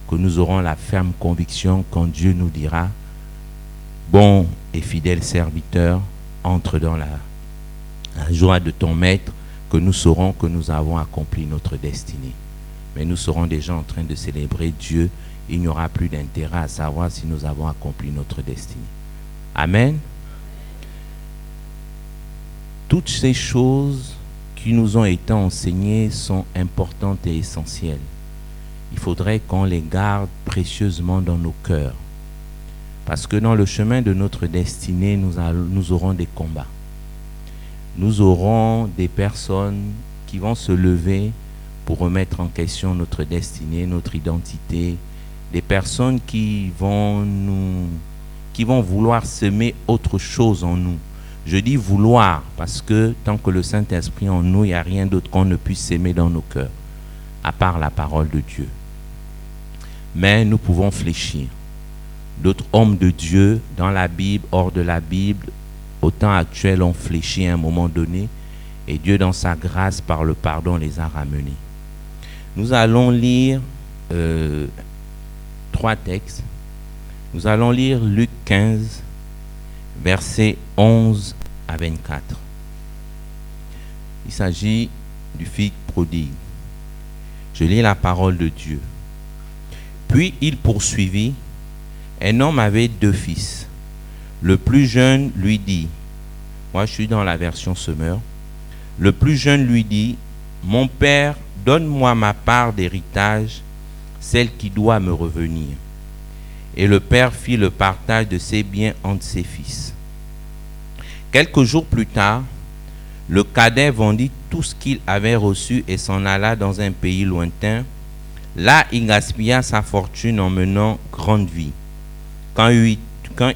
S4: que nous aurons la ferme conviction quand Dieu nous dira « Bon et fidèle serviteur, entre dans la joie de ton maître » que nous saurons que nous avons accompli notre destinée. Mais nous serons déjà en train de célébrer Dieu. Il n'y aura plus d'intérêt à savoir si nous avons accompli notre destinée. Amen. Toutes ces choses qui nous ont été enseignées sont importantes et essentielles. Il faudrait qu'on les garde précieusement dans nos cœurs. Parce que dans le chemin de notre destinée, nous aurons des combats. Nous aurons des personnes qui vont se lever pour remettre en question notre destinée, notre identité. Des personnes qui vont vouloir semer autre chose en nous. Je dis vouloir parce que tant que le Saint-Esprit en nous, il n'y a rien d'autre qu'on ne puisse s'aimer dans nos cœurs, à part la parole de Dieu. Mais nous pouvons fléchir. D'autres hommes de Dieu, dans la Bible, hors de la Bible, au temps actuel, ont fléchi à un moment donné, et Dieu, dans sa grâce, par le pardon, les a ramenés. Nous allons lire 3 textes. Nous allons lire Luc 15, versets 11 à 24. Il s'agit du fils prodigue. Je lis la parole de Dieu. Puis il poursuivit. Un homme avait 2 fils. Le plus jeune lui dit, moi je suis dans la version Semeur. Le plus jeune lui dit, mon père, donne-moi ma part d'héritage, celle qui doit me revenir. Et le père fit le partage de ses biens entre ses fils. Quelques jours plus tard, le cadet vendit tout ce qu'il avait reçu et s'en alla dans un pays lointain. Là, il gaspilla sa fortune en menant grande vie. Quand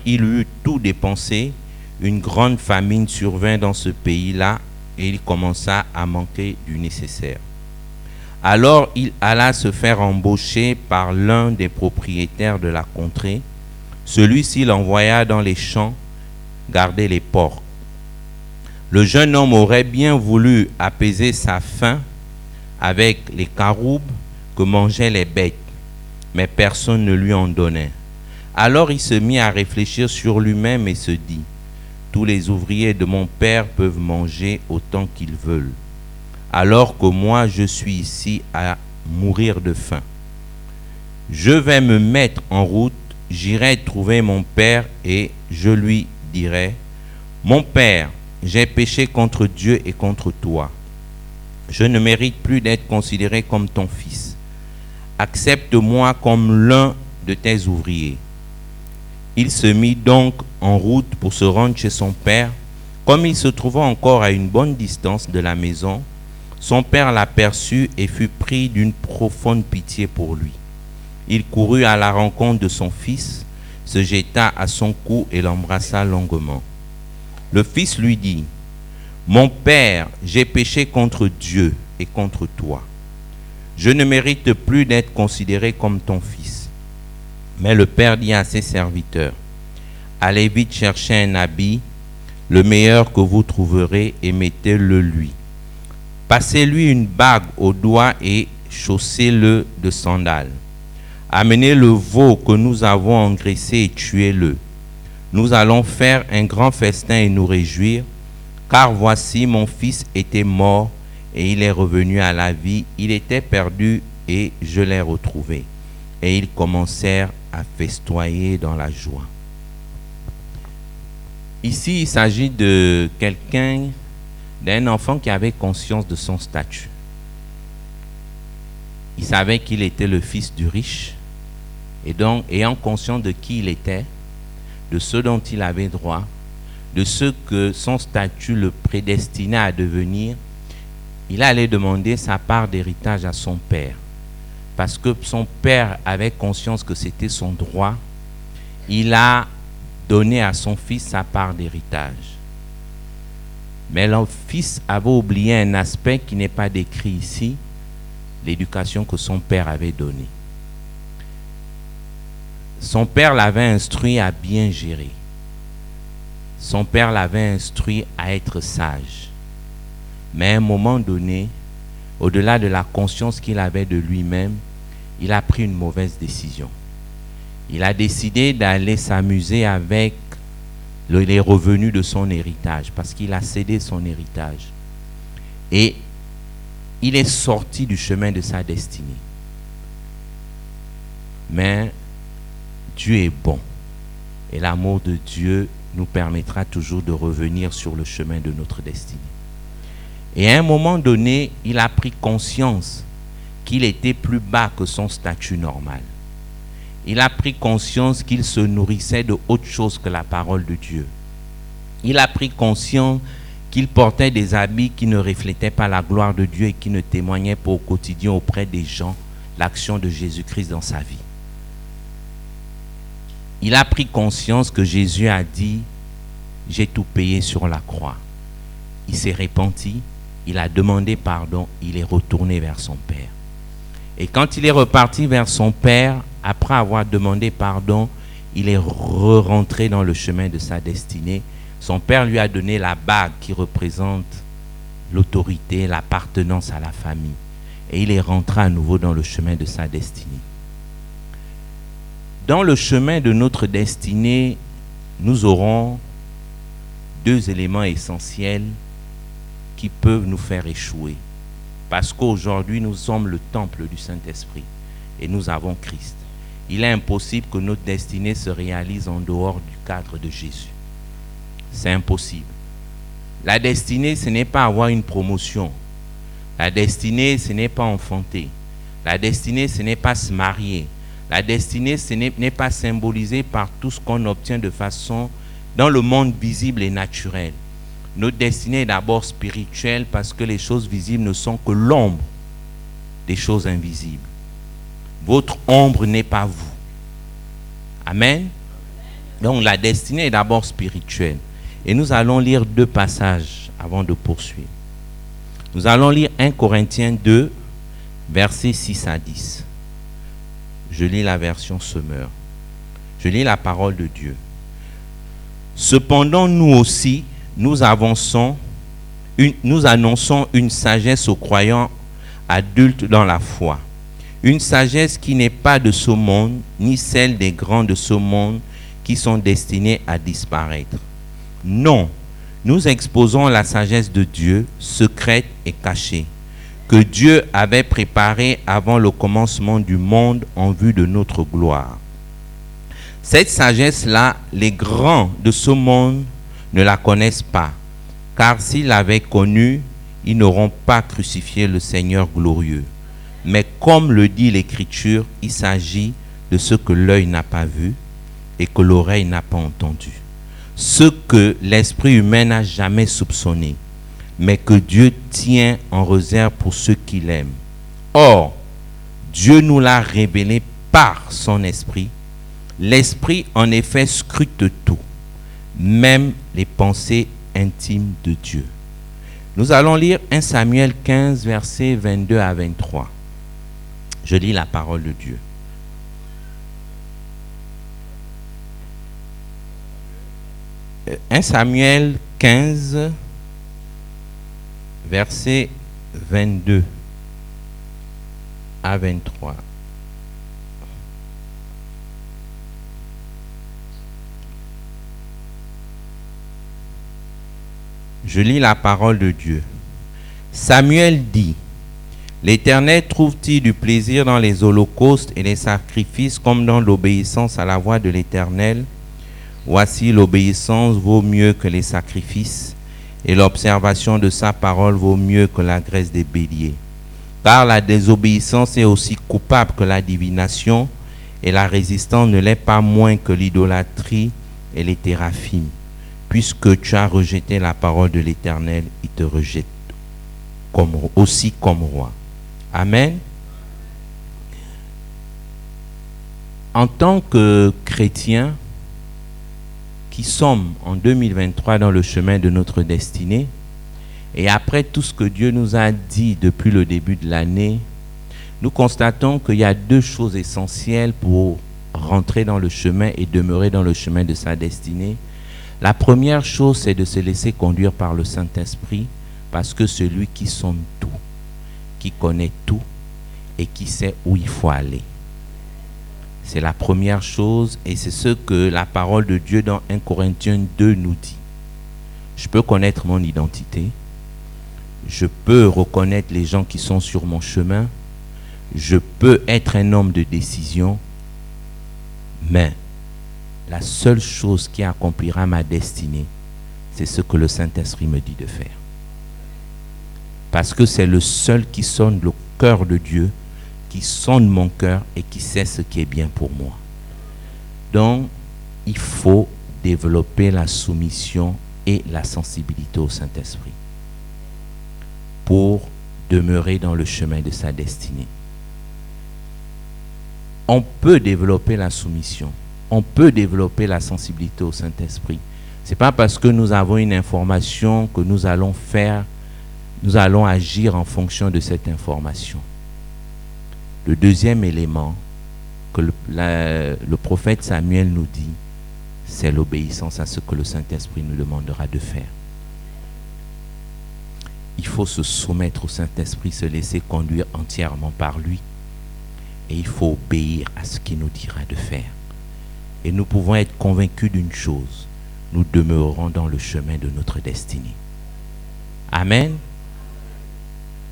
S4: il eut tout dépensé, une grande famine survint dans ce pays-là et il commença à manquer du nécessaire. Alors il alla se faire embaucher par l'un des propriétaires de la contrée. Celui-ci l'envoya dans les champs garder les porcs. Le jeune homme aurait bien voulu apaiser sa faim avec les caroubes que mangeaient les bêtes, mais personne ne lui en donnait. Alors il se mit à réfléchir sur lui-même et se dit, tous les ouvriers de mon père peuvent manger autant qu'ils veulent, alors que moi je suis ici à mourir de faim. Je vais me mettre en route, j'irai trouver mon père et je lui dirai, mon père, j'ai péché contre Dieu et contre toi. Je ne mérite plus d'être considéré comme ton fils. Accepte-moi comme l'un de tes ouvriers. Il se mit donc en route pour se rendre chez son père. Comme il se trouvait encore à une bonne distance de la maison, son père l'aperçut et fut pris d'une profonde pitié pour lui. Il courut à la rencontre de son fils, se jeta à son cou et l'embrassa longuement. Le fils lui dit, « Mon père, j'ai péché contre Dieu et contre toi. Je ne mérite plus d'être considéré comme ton fils. » Mais le père dit à ses serviteurs, « Allez vite chercher un habit, le meilleur que vous trouverez, et mettez-le lui. Passez-lui une bague au doigt et chaussez-le de sandales. Amenez le veau que nous avons engraissé et tuez-le. Nous allons faire un grand festin et nous réjouir, car voici mon fils était mort et il est revenu à la vie. Il était perdu et je l'ai retrouvé. » Et ils commencèrent à festoyer dans la joie. Ici, il s'agit de quelqu'un, d'un enfant qui avait conscience de son statut. Il savait qu'il était le fils du riche, et donc, ayant conscience de qui il était, de ce dont il avait droit, de ce que son statut le prédestinait à devenir, il allait demander sa part d'héritage à son père. Parce que son père avait conscience que c'était son droit, il a donné à son fils sa part d'héritage. Mais le fils avait oublié un aspect qui n'est pas décrit ici, l'éducation que son père avait donnée. Son père l'avait instruit à bien gérer. Son père l'avait instruit à être sage. Mais à un moment donné, au-delà de la conscience qu'il avait de lui-même, il a pris une mauvaise décision. Il a décidé d'aller s'amuser avec les revenus de son héritage, parce qu'il a cédé son héritage. Et il est sorti du chemin de sa destinée. Mais Dieu est bon. Et l'amour de Dieu nous permettra toujours de revenir sur le chemin de notre destinée. Et à un moment donné, il a pris conscience qu'il était plus bas que son statut normal. Il a pris conscience qu'il se nourrissait de autre chose que la parole de Dieu. Il a pris conscience qu'il portait des habits qui ne reflétaient pas la gloire de Dieu et qui ne témoignaient pas au quotidien auprès des gens l'action de Jésus-Christ dans sa vie. Il a pris conscience que Jésus a dit « J'ai tout payé sur la croix ». Il s'est repenti, il a demandé pardon, il est retourné vers son Père. Et quand il est reparti vers son Père, après avoir demandé pardon, il est rentré dans le chemin de sa destinée. Son Père lui a donné la bague qui représente l'autorité, l'appartenance à la famille. Et il est rentré à nouveau dans le chemin de sa destinée. Dans le chemin de notre destinée, nous aurons deux éléments essentiels qui peuvent nous faire échouer. Parce qu'aujourd'hui, nous sommes le temple du Saint-Esprit et nous avons Christ. Il est impossible que notre destinée se réalise en dehors du cadre de Jésus. C'est impossible. La destinée, ce n'est pas avoir une promotion. La destinée, ce n'est pas enfanter. La destinée, ce n'est pas se marier. La destinée, ce n'est pas symbolisé par tout ce qu'on obtient de façon dans le monde visible et naturel. Notre destinée est d'abord spirituelle parce que les choses visibles ne sont que l'ombre des choses invisibles. Votre ombre n'est pas vous. Amen. Donc la destinée est d'abord spirituelle. Et nous allons lire deux passages avant de poursuivre. Nous allons lire 1 Corinthiens 2, versets 6 à 10. Je lis la version Semeur. Je lis la parole de Dieu. Cependant, nous aussi, nous annonçons une sagesse aux croyants adultes dans la foi, Une sagesse qui n'est pas de ce monde, ni celle des grands de ce monde qui sont destinés à disparaître. Non, nous exposons la sagesse de Dieu, secrète et cachée, que Dieu avait préparée avant le commencement du monde en vue de notre gloire. Cette sagesse-là, les grands de ce monde ne la connaissent pas, car s'ils l'avaient connue, ils n'auront pas crucifié le Seigneur glorieux. Mais comme le dit l'Écriture, il s'agit de ce que l'œil n'a pas vu et que l'oreille n'a pas entendu. Ce que l'esprit humain n'a jamais soupçonné, mais que Dieu tient en réserve pour ceux qui l'aiment. Or, Dieu nous l'a révélé par son esprit. L'esprit, en effet, scrute tout, même les pensées intimes de Dieu. Nous allons lire 1 Samuel 15, versets 22 à 23. Je lis la parole de Dieu. « 1 Samuel 15, versets 22 à 23. Je lis la parole de Dieu. Samuel dit, « L'Éternel trouve-t-il du plaisir dans les holocaustes et les sacrifices comme dans l'obéissance à la voix de l'Éternel? Voici, l'obéissance vaut mieux que les sacrifices, et l'observation de sa parole vaut mieux que la graisse des béliers. Car la désobéissance est aussi coupable que la divination, et la résistance ne l'est pas moins que l'idolâtrie et les téraphimes. Puisque tu as rejeté la parole de l'Éternel, il te rejette aussi comme roi. » Amen. En tant que chrétiens qui sommes en 2023 dans le chemin de notre destinée, et après tout ce que Dieu nous a dit depuis le début de l'année, nous constatons qu'il y a deux choses essentielles pour rentrer dans le chemin et demeurer dans le chemin de sa destinée. La première chose, c'est de se laisser conduire par le Saint-Esprit, parce que celui qui sonde tout, qui connaît tout et qui sait où il faut aller. C'est la première chose et c'est ce que la parole de Dieu dans 1 Corinthiens 2 nous dit. Je peux connaître mon identité, je peux reconnaître les gens qui sont sur mon chemin, je peux être un homme de décision, mais la seule chose qui accomplira ma destinée, c'est ce que le Saint-Esprit me dit de faire. Parce que c'est le seul qui sonde le cœur de Dieu, qui sonde mon cœur et qui sait ce qui est bien pour moi. Donc, il faut développer la soumission et la sensibilité au Saint-Esprit pour demeurer dans le chemin de sa destinée. On peut développer la soumission, on peut développer la sensibilité au Saint-Esprit. Ce n'est pas parce que nous avons une information que nous allons agir en fonction de cette information. Le deuxième élément que le prophète Samuel nous dit, c'est l'obéissance à ce que le Saint-Esprit nous demandera de faire. Il faut se soumettre au Saint-Esprit, se laisser conduire entièrement par lui. Et il faut obéir à ce qu'il nous dira de faire. Et nous pouvons être convaincus d'une chose, nous demeurerons dans le chemin de notre destinée. Amen.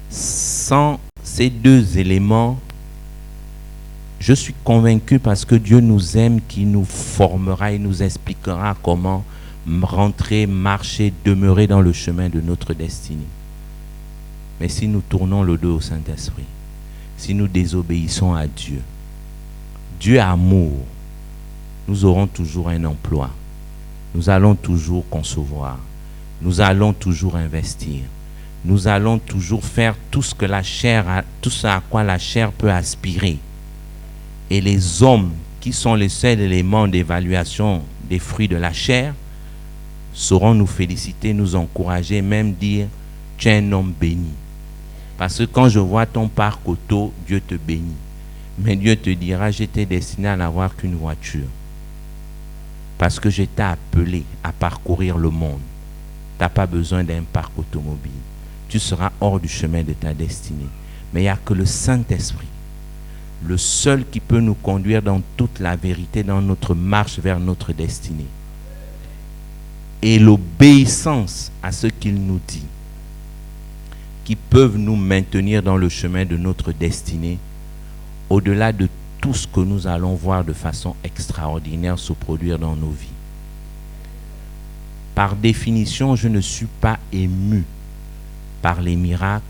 S4: Sans ces deux éléments, je suis convaincu parce que Dieu nous aime, qu'il nous formera et nous expliquera comment rentrer, marcher, demeurer dans le chemin de notre destinée. Mais si nous tournons le dos au Saint-Esprit, si nous désobéissons à Dieu, Dieu est amour, nous aurons toujours un emploi, nous allons toujours concevoir, nous allons toujours investir, nous allons toujours faire tout ce que la chair tout ce à quoi la chair peut aspirer. Et les hommes qui sont les seuls éléments d'évaluation des fruits de la chair sauront nous féliciter, nous encourager, même dire tu es un homme béni. Parce que quand je vois ton parc auto, Dieu te bénit. Mais Dieu te dira, j'étais destiné à n'avoir qu'une voiture. Parce que je t'ai appelé à parcourir le monde. Tu n'as pas besoin d'un parc automobile. Tu seras hors du chemin de ta destinée. Mais il n'y a que le Saint-Esprit. le seul qui peut nous conduire dans toute la vérité, dans notre marche vers notre destinée. Et l'obéissance à ce qu'il nous dit, qui peuvent nous maintenir dans le chemin de notre destinée, au-delà de tout ce que nous allons voir de façon extraordinaire se produire dans nos vies. Par définition, je ne suis pas ému par les miracles,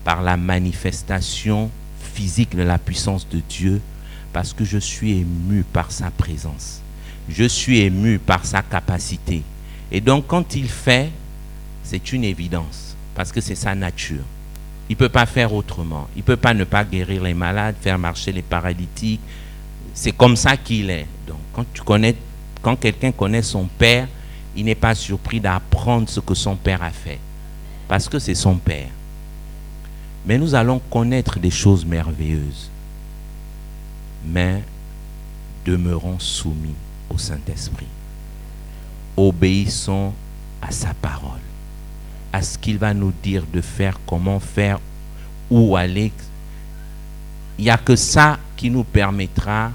S4: par la manifestation physique de la puissance de Dieu, parce que je suis ému par sa présence. Je suis ému par sa capacité. Et donc, quand il fait, c'est une évidence, parce que c'est sa nature. Il ne peut pas faire autrement. Il ne peut pas ne pas guérir les malades, faire marcher les paralytiques. C'est comme ça qu'il est. Donc, quand quelqu'un connaît son Père, il n'est pas surpris d'apprendre ce que son Père a fait, parce que c'est son Père. Mais nous allons connaître des choses merveilleuses, mais demeurons soumis au Saint-Esprit. Obéissons à sa parole, à ce qu'il va nous dire de faire, comment faire, où aller. Il n'y a que ça qui nous permettra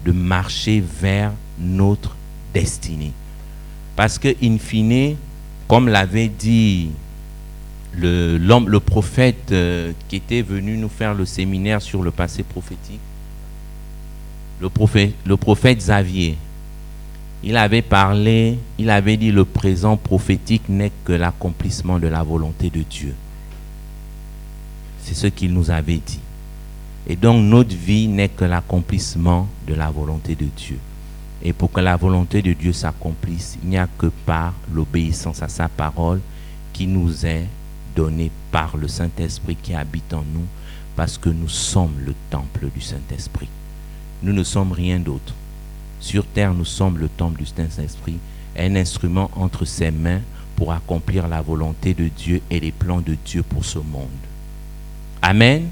S4: de marcher vers notre destinée. Parce que, in fine, comme l'avait dit le prophète qui était venu nous faire le séminaire sur le passé prophétique, le prophète Xavier, il avait dit le présent prophétique n'est que l'accomplissement de la volonté de Dieu. C'est ce qu'il nous avait dit. Et donc notre vie n'est que l'accomplissement de la volonté de Dieu. Et pour que la volonté de Dieu s'accomplisse, il n'y a que par l'obéissance à sa parole qui nous est donnée par le Saint-Esprit qui habite en nous, parce que nous sommes le temple du Saint-Esprit. Nous ne sommes rien d'autre. Sur terre, nous sommes le temple du Saint-Esprit, un instrument entre ses mains pour accomplir la volonté de Dieu et les plans de Dieu pour ce monde. Amen.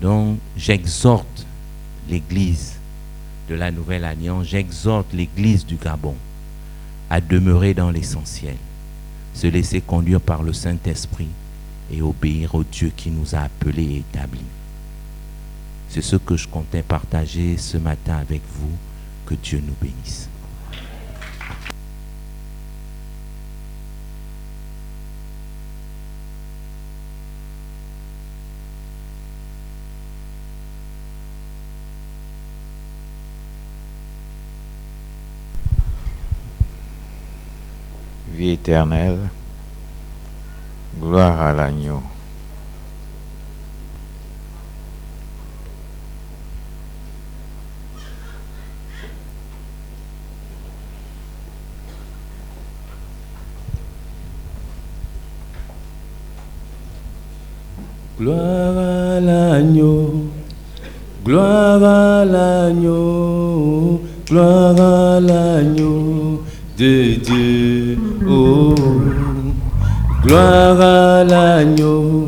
S4: Donc, j'exhorte l'Église de la Nouvelle Alliance, j'exhorte l'Église du Gabon à demeurer dans l'essentiel, se laisser conduire par le Saint-Esprit et obéir au Dieu qui nous a appelés et établis. C'est ce que je comptais partager ce matin avec vous. Que Dieu nous bénisse. Vie éternelle, gloire à l'agneau.
S5: Gloire à l'agneau, gloire à l'agneau, gloire à l'agneau de Dieu. Oh, gloire à l'agneau,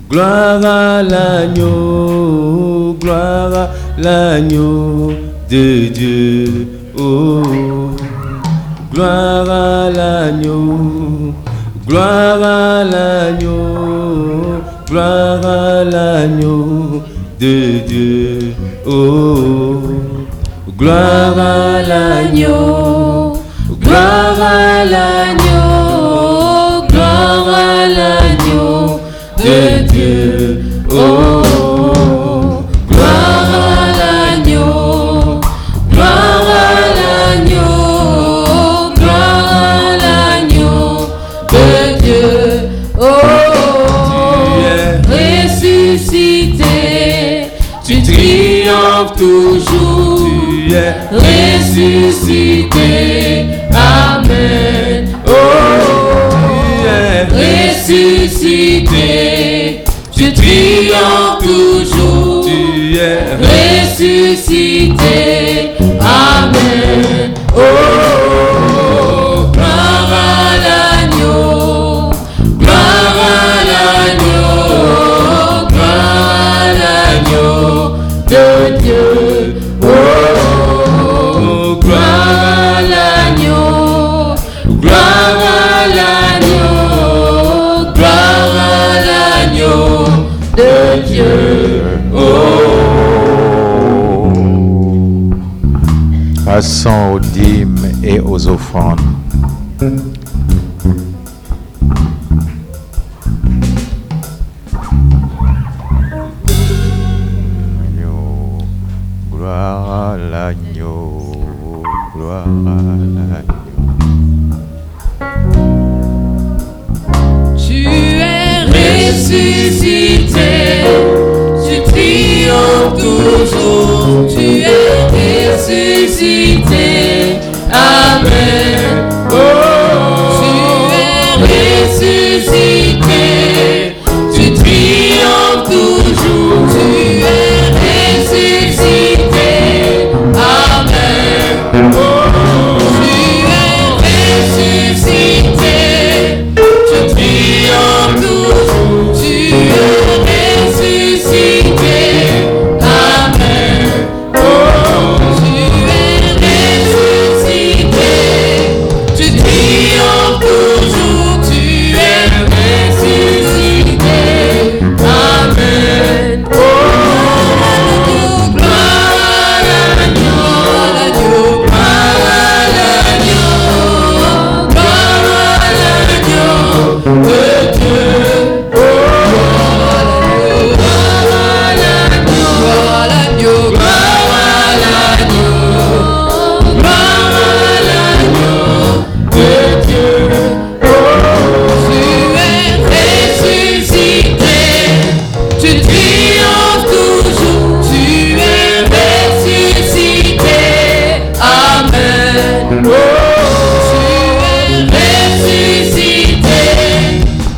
S5: gloire à l'agneau, gloire à l'agneau de Dieu. Oh, gloire à l'agneau, gloire à l'agneau, gloire à l'agneau de Dieu. Oh, gloire à l'agneau, gloire à l'agneau, gloire à l'agneau de Dieu. Oh, gloire à l'agneau, gloire à l'agneau, gloire à l'agneau de Dieu. Oh, ressuscité, tu triomphes toujours. Tu es ressuscité, amen. Oh, tu es ressuscité, tu triomphes toujours. Tu es ressuscité, amen. Oh, gloire à l'agneau, gloire à l'agneau, gloire à l'agneau de Dieu. Oh, gloire à l'agneau, gloire à l'agneau, gloire à l'agneau de Dieu.
S4: Passons aux dîmes et aux offrandes. Gloire à l'agneau, gloire à l'agneau.
S3: Tu es ressuscité, tu triomphes toujours, tu es ressuscité, Amen. Tu es ressuscité, tu triomphes toujours, tu es ressuscité, Amen. Tu es ressuscité, tu triomphes toujours, tu es ressuscité, Amen. Tu es ressuscité, tu triomphes toujours, tu es ressuscité, Amen. Gloire à l'agneau, gloire à l'agneau, gloire à l'agneau de Dieu. Gloire à l'agneau, gloire à l'agneau, gloire à l'agneau de Dieu. Tu es ressuscité, tu triomphes toujours, tu es ressuscité, Amen. Tu es ressuscité,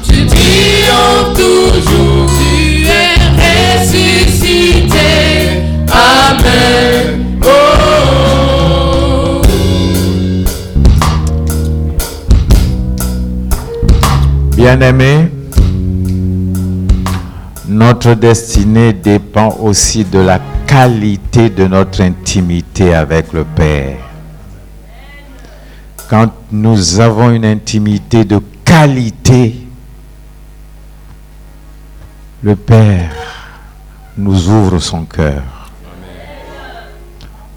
S3: tu triomphes toujours, tu es ressuscité, Amen.
S4: Bien-aimés, notre destinée dépend aussi de la qualité de notre intimité avec le Père. Quand nous avons une intimité de qualité, le Père nous ouvre son cœur.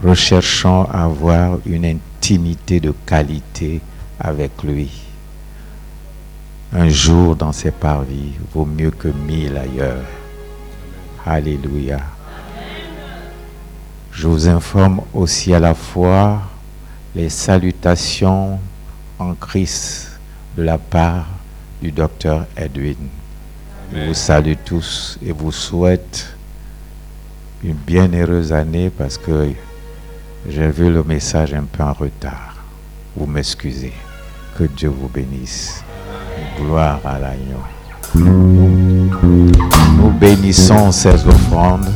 S4: Recherchons à avoir une intimité de qualité avec lui. Un jour dans ses parvis vaut mieux que 1000 ailleurs. Alléluia. Je vous informe aussi à la fois les salutations en Christ de la part du docteur Edwin. Je vous salue tous et vous souhaite une bien heureuse année parce que j'ai vu le message un peu en retard. Vous m'excusez. Que Dieu vous bénisse. Gloire à l'agneau. Nous bénissons ces offrandes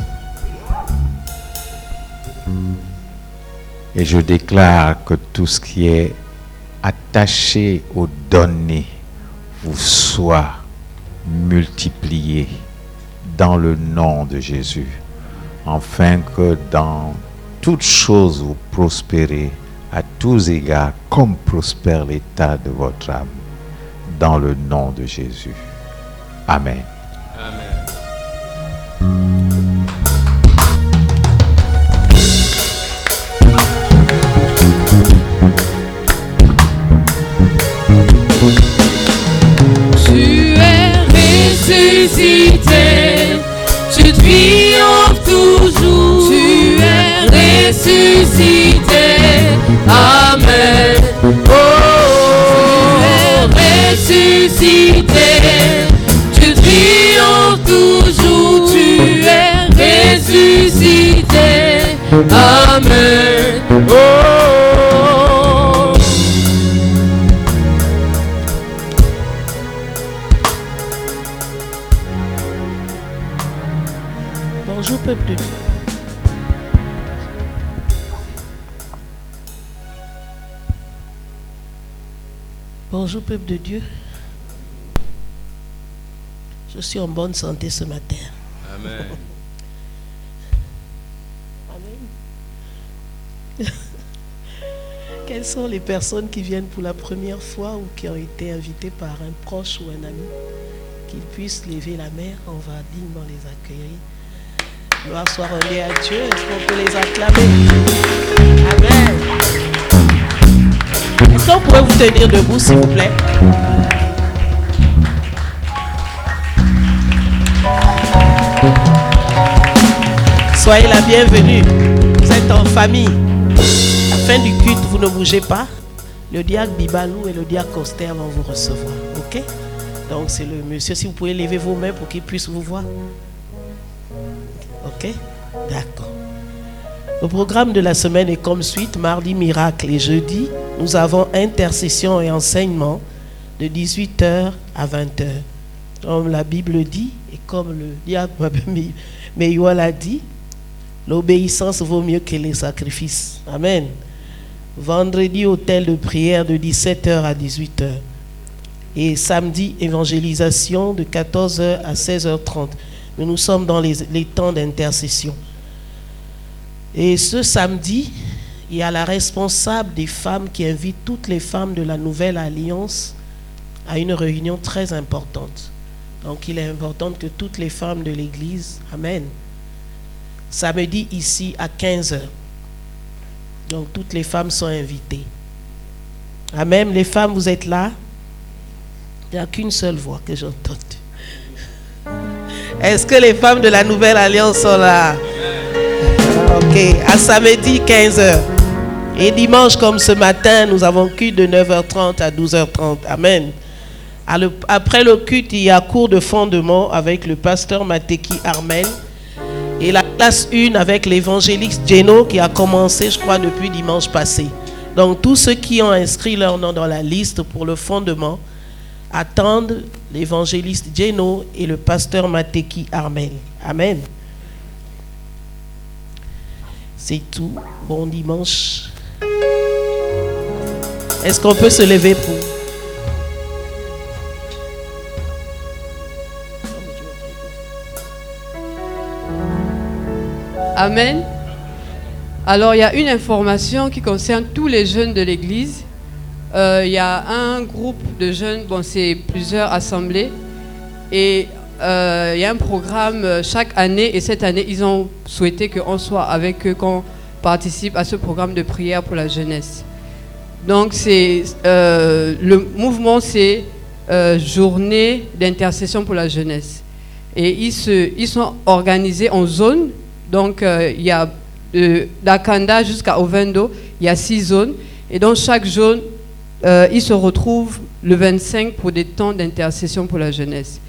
S4: et je déclare que tout ce qui est attaché aux données vous soit multiplié dans le nom de Jésus, afin que dans toutes choses vous prospérez à tous égards, comme prospère l'état de votre âme, dans le nom de Jésus. Amen.
S3: Tu es ressuscité, tu triomphes toujours, tu es ressuscité, Amen. Tu es ressuscité, tu triomphes toujours, tu es ressuscité, Amen.
S6: Bonjour peuple de Dieu. Bonjour peuple de Dieu. Je suis en bonne santé ce matin.
S2: Amen.
S6: Amen. Quelles sont les personnes qui viennent pour la première fois ou qui ont été invitées par un proche ou un ami, qu'ils puissent lever la main, on va dignement les accueillir Gloire soit rendue à Dieu. Est-ce qu'on peut les acclamer? Amen. Est-ce qu'on pourrait vous tenir debout, s'il vous plaît? Soyez la bienvenue. Vous êtes en famille. À la fin du culte, vous ne bougez pas. Le diacre Bibalou et le diacre Coster vont vous recevoir. Ok? Donc c'est le monsieur. Si vous pouvez lever vos mains pour qu'il puisse vous voir. Ok? D'accord. Le programme de la semaine est comme suite. Mardi, miracle, et jeudi, nous avons intercession et enseignement de 18h à 20h. Comme la Bible dit, et comme le diable Meyoua l'a dit, l'obéissance vaut mieux que les sacrifices. Amen. Vendredi, hôtel de prière de 17h à 18h. Et samedi, évangélisation de 14h à 16h30. Mais nous sommes dans les temps d'intercession. Et ce samedi, il y a la responsable des femmes qui invite toutes les femmes de la Nouvelle Alliance à une réunion très importante. Donc il est important que toutes les femmes de l'église, amen, samedi ici à 15h. Donc toutes les femmes sont invitées. Amen. Les femmes, vous êtes là? Il n'y a qu'une seule voix que j'entends. Est-ce que les femmes de la Nouvelle Alliance sont là? Ok. À samedi 15h. Et dimanche comme ce matin, nous avons culte de 9h30 à 12h30. Amen. Après le culte, il y a cours de fondement avec le pasteur Mateki Armel. Et la classe 1 avec l'évangéliste Geno qui a commencé, je crois, depuis dimanche passé. Donc, tous ceux qui ont inscrit leur nom dans la liste pour le fondement attendent l'évangéliste Geno et le pasteur Mateki Armel. Amen. C'est tout. Bon dimanche. Est-ce qu'on peut se lever pour...
S3: Amen. Alors, il y a une information qui concerne tous les jeunes de l'église. Il y a un groupe de jeunes, bon, c'est plusieurs assemblées. Et il y a un programme chaque année. Et cette année, ils ont souhaité qu'on soit avec eux, qu'on participe à ce programme de prière pour la jeunesse. Donc, le mouvement, c'est Journée d'intercession pour la jeunesse. Et ils sont organisés en zones. Donc, il y a d'Akanda jusqu'à Ovendo, il y a 6 zones. Et dans chaque zone, ils se retrouvent le 25 pour des temps d'intercession pour la jeunesse.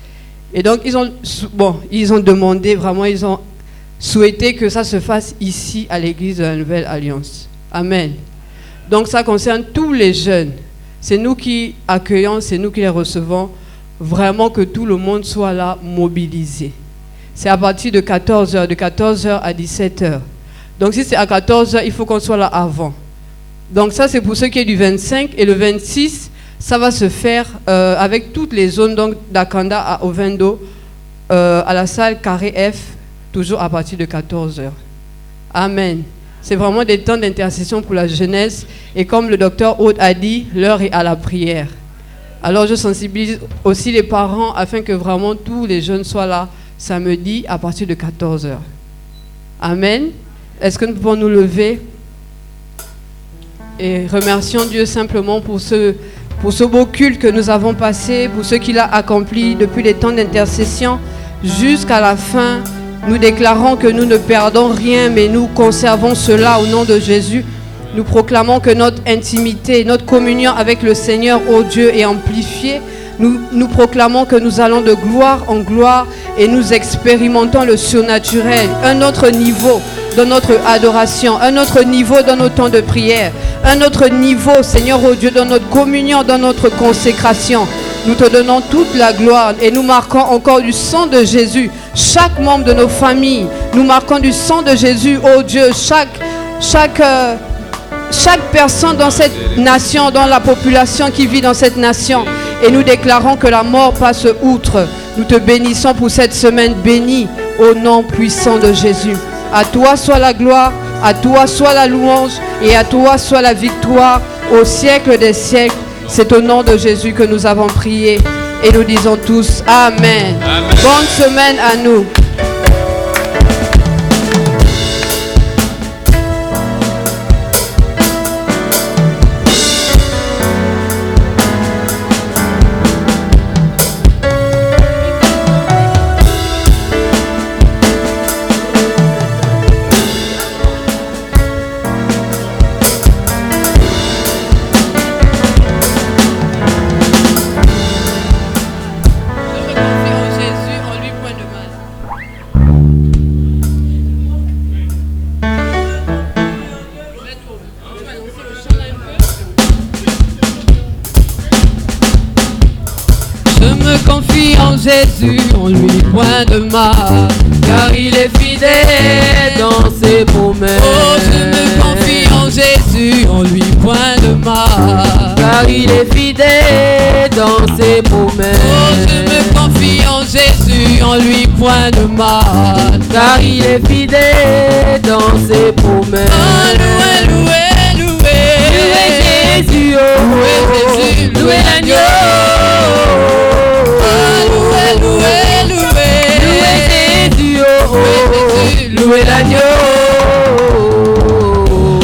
S3: Et donc, ils ont demandé, vraiment, ils ont souhaité que ça se fasse ici, à l'église de la Nouvelle Alliance. Amen. Donc, ça concerne tous les jeunes. C'est nous qui accueillons, c'est nous qui les recevons. Vraiment que tout le monde soit là, mobilisé. C'est à partir de 14h, de 14h à 17h. Donc si c'est à 14h, il faut qu'on soit là avant. Donc ça, c'est pour ce qui est du 25. Et le 26, ça va se faire avec toutes les zones, donc d'Akanda à Ovendo, à la salle Carré F, toujours à partir de 14h. Amen. C'est vraiment des temps d'intercession pour la jeunesse. Et comme le docteur Aude a dit, l'heure est à la prière. Alors je sensibilise aussi les parents afin que vraiment tous les jeunes soient là samedi à partir de 14h. Amen. Est-ce que nous pouvons nous lever et remercions Dieu simplement pour ce beau culte que nous avons passé, pour ce qu'il a accompli depuis les temps d'intercession jusqu'à la fin. Nous déclarons que nous ne perdons rien, mais nous conservons cela au nom de Jésus. Nous proclamons que notre intimité, notre communion avec le Seigneur, ô Dieu, est amplifiée. Nous proclamons que nous allons de gloire en gloire et nous expérimentons le surnaturel, un autre niveau dans notre adoration, un autre niveau dans nos temps de prière, un autre niveau, Seigneur, oh Dieu, dans notre communion, dans notre consécration. Nous te donnons toute la gloire et nous marquons encore du sang de Jésus chaque membre de nos familles. Nous marquons du sang de Jésus, oh Dieu, chaque personne dans cette nation, dans la population qui vit dans cette nation. Et nous déclarons que la mort passe outre. Nous te bénissons pour cette semaine bénie au nom puissant de Jésus. À toi soit la gloire, à toi soit la louange et à toi soit la victoire au siècle des siècles. C'est au nom de Jésus que nous avons prié et nous disons tous Amen. Amen. Bonne semaine à nous. Jésus, en lui point de mal, car il est fidèle dans ses promesses. Oh, je me confie en Jésus, en lui point de mal, car il est fidèle dans ses promesses. Oh, je me confie en Jésus, en lui point de mal, car il est fidèle dans ses promesses. Oh, louez, louez, louez, louez Jésus, oh, louez Jésus, louez l'agneau. Oh, louez, louez, louez, louez Jésus, oh, Jésus, louez l'agneau.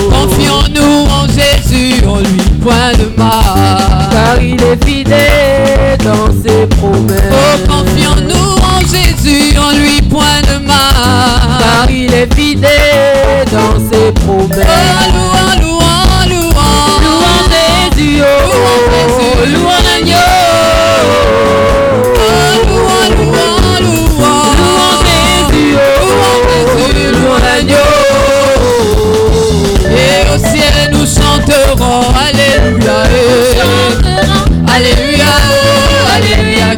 S3: Confions-nous en Jésus, en lui point de mal, car il est fidèle dans ses promesses. Oh, confions-nous en Jésus, en lui point de mal, car il est fidèle dans ses promesses. Oh, louons, louons, louons, louons Jésus, oh, louons l'agneau. Oh, louons, louons, louons, louons Jésus, oh, Jésus, louons l'agneau. Et au ciel nous chanterons, alléluia, alléluia, oh, alléluia.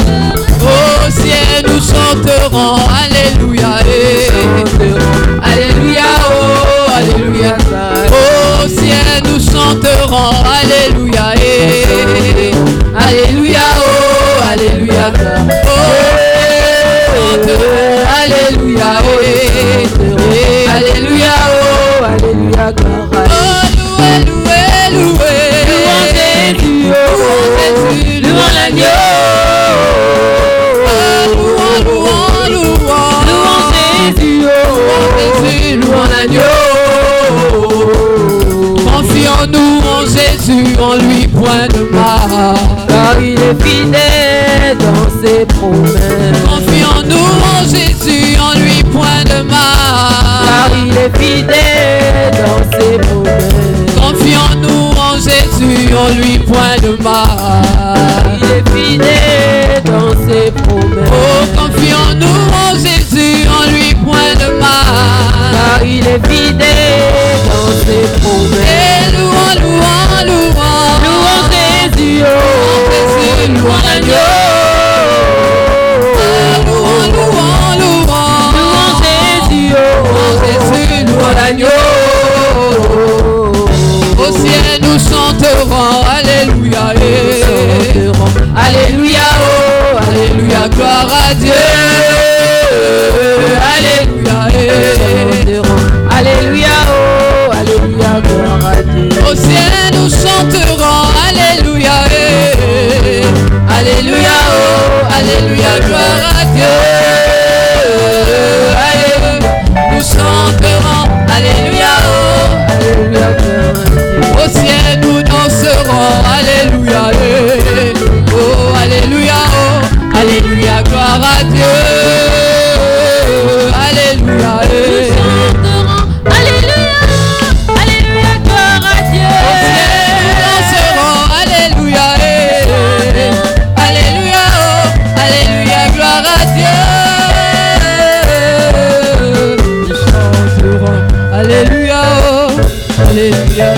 S3: Au ciel nous chanterons, alléluia, alléluia, oh, alléluia. Au ciel nous chanterons, alléluia, alléluia, oh, alléluia. Oh, alléluia, alléluia, oh, alléluia. Oh, louez, louez, louez, louons Jésus, oh, Jésus, louons l'agneau. Oh, louons, louons, louons, louons Jésus, oh, Jésus, louons l'agneau. Confions-nous en Jésus, en lui point de mal, car il est fidèle dans ses promesses. Confions-nous en Jésus, en lui point de mal, car il est fidèle dans ses promesses. Confions-nous en Jésus, en lui point de mal, il est fidèle dans ses promesses. Oh, confions-nous en Jésus, en lui point de mal, car il est fidèle dans ses promesses. Et louons, louons, louons, louons Jésus, oh, Jésus, louons l'agneau. Oh, louons, louons, louons, louons Jésus, oh, Jésus, louons l'agneau. Au ciel nous chanterons, alléluia, alléluia, oh, alléluia, gloire à Dieu. Alléluia, alléluia, oh, alléluia, gloire à Dieu. Au ciel nous chanterons, alléluia, alléluia, oh, alléluia, gloire à Dieu. Alléluia, nous chanterons, alléluia, oh, alléluia, gloire à Dieu. Au ciel nous danserons, alléluia, oh, alléluia, oh, alléluia, gloire à Dieu. Alléluia, nous chanterons, alléluia, alléluia, gloire à Dieu. Au ciel nous danserons, alléluia, alléluia, oh, alléluia, gloire à Dieu. Nous chanterons, alléluia, oh, alléluia.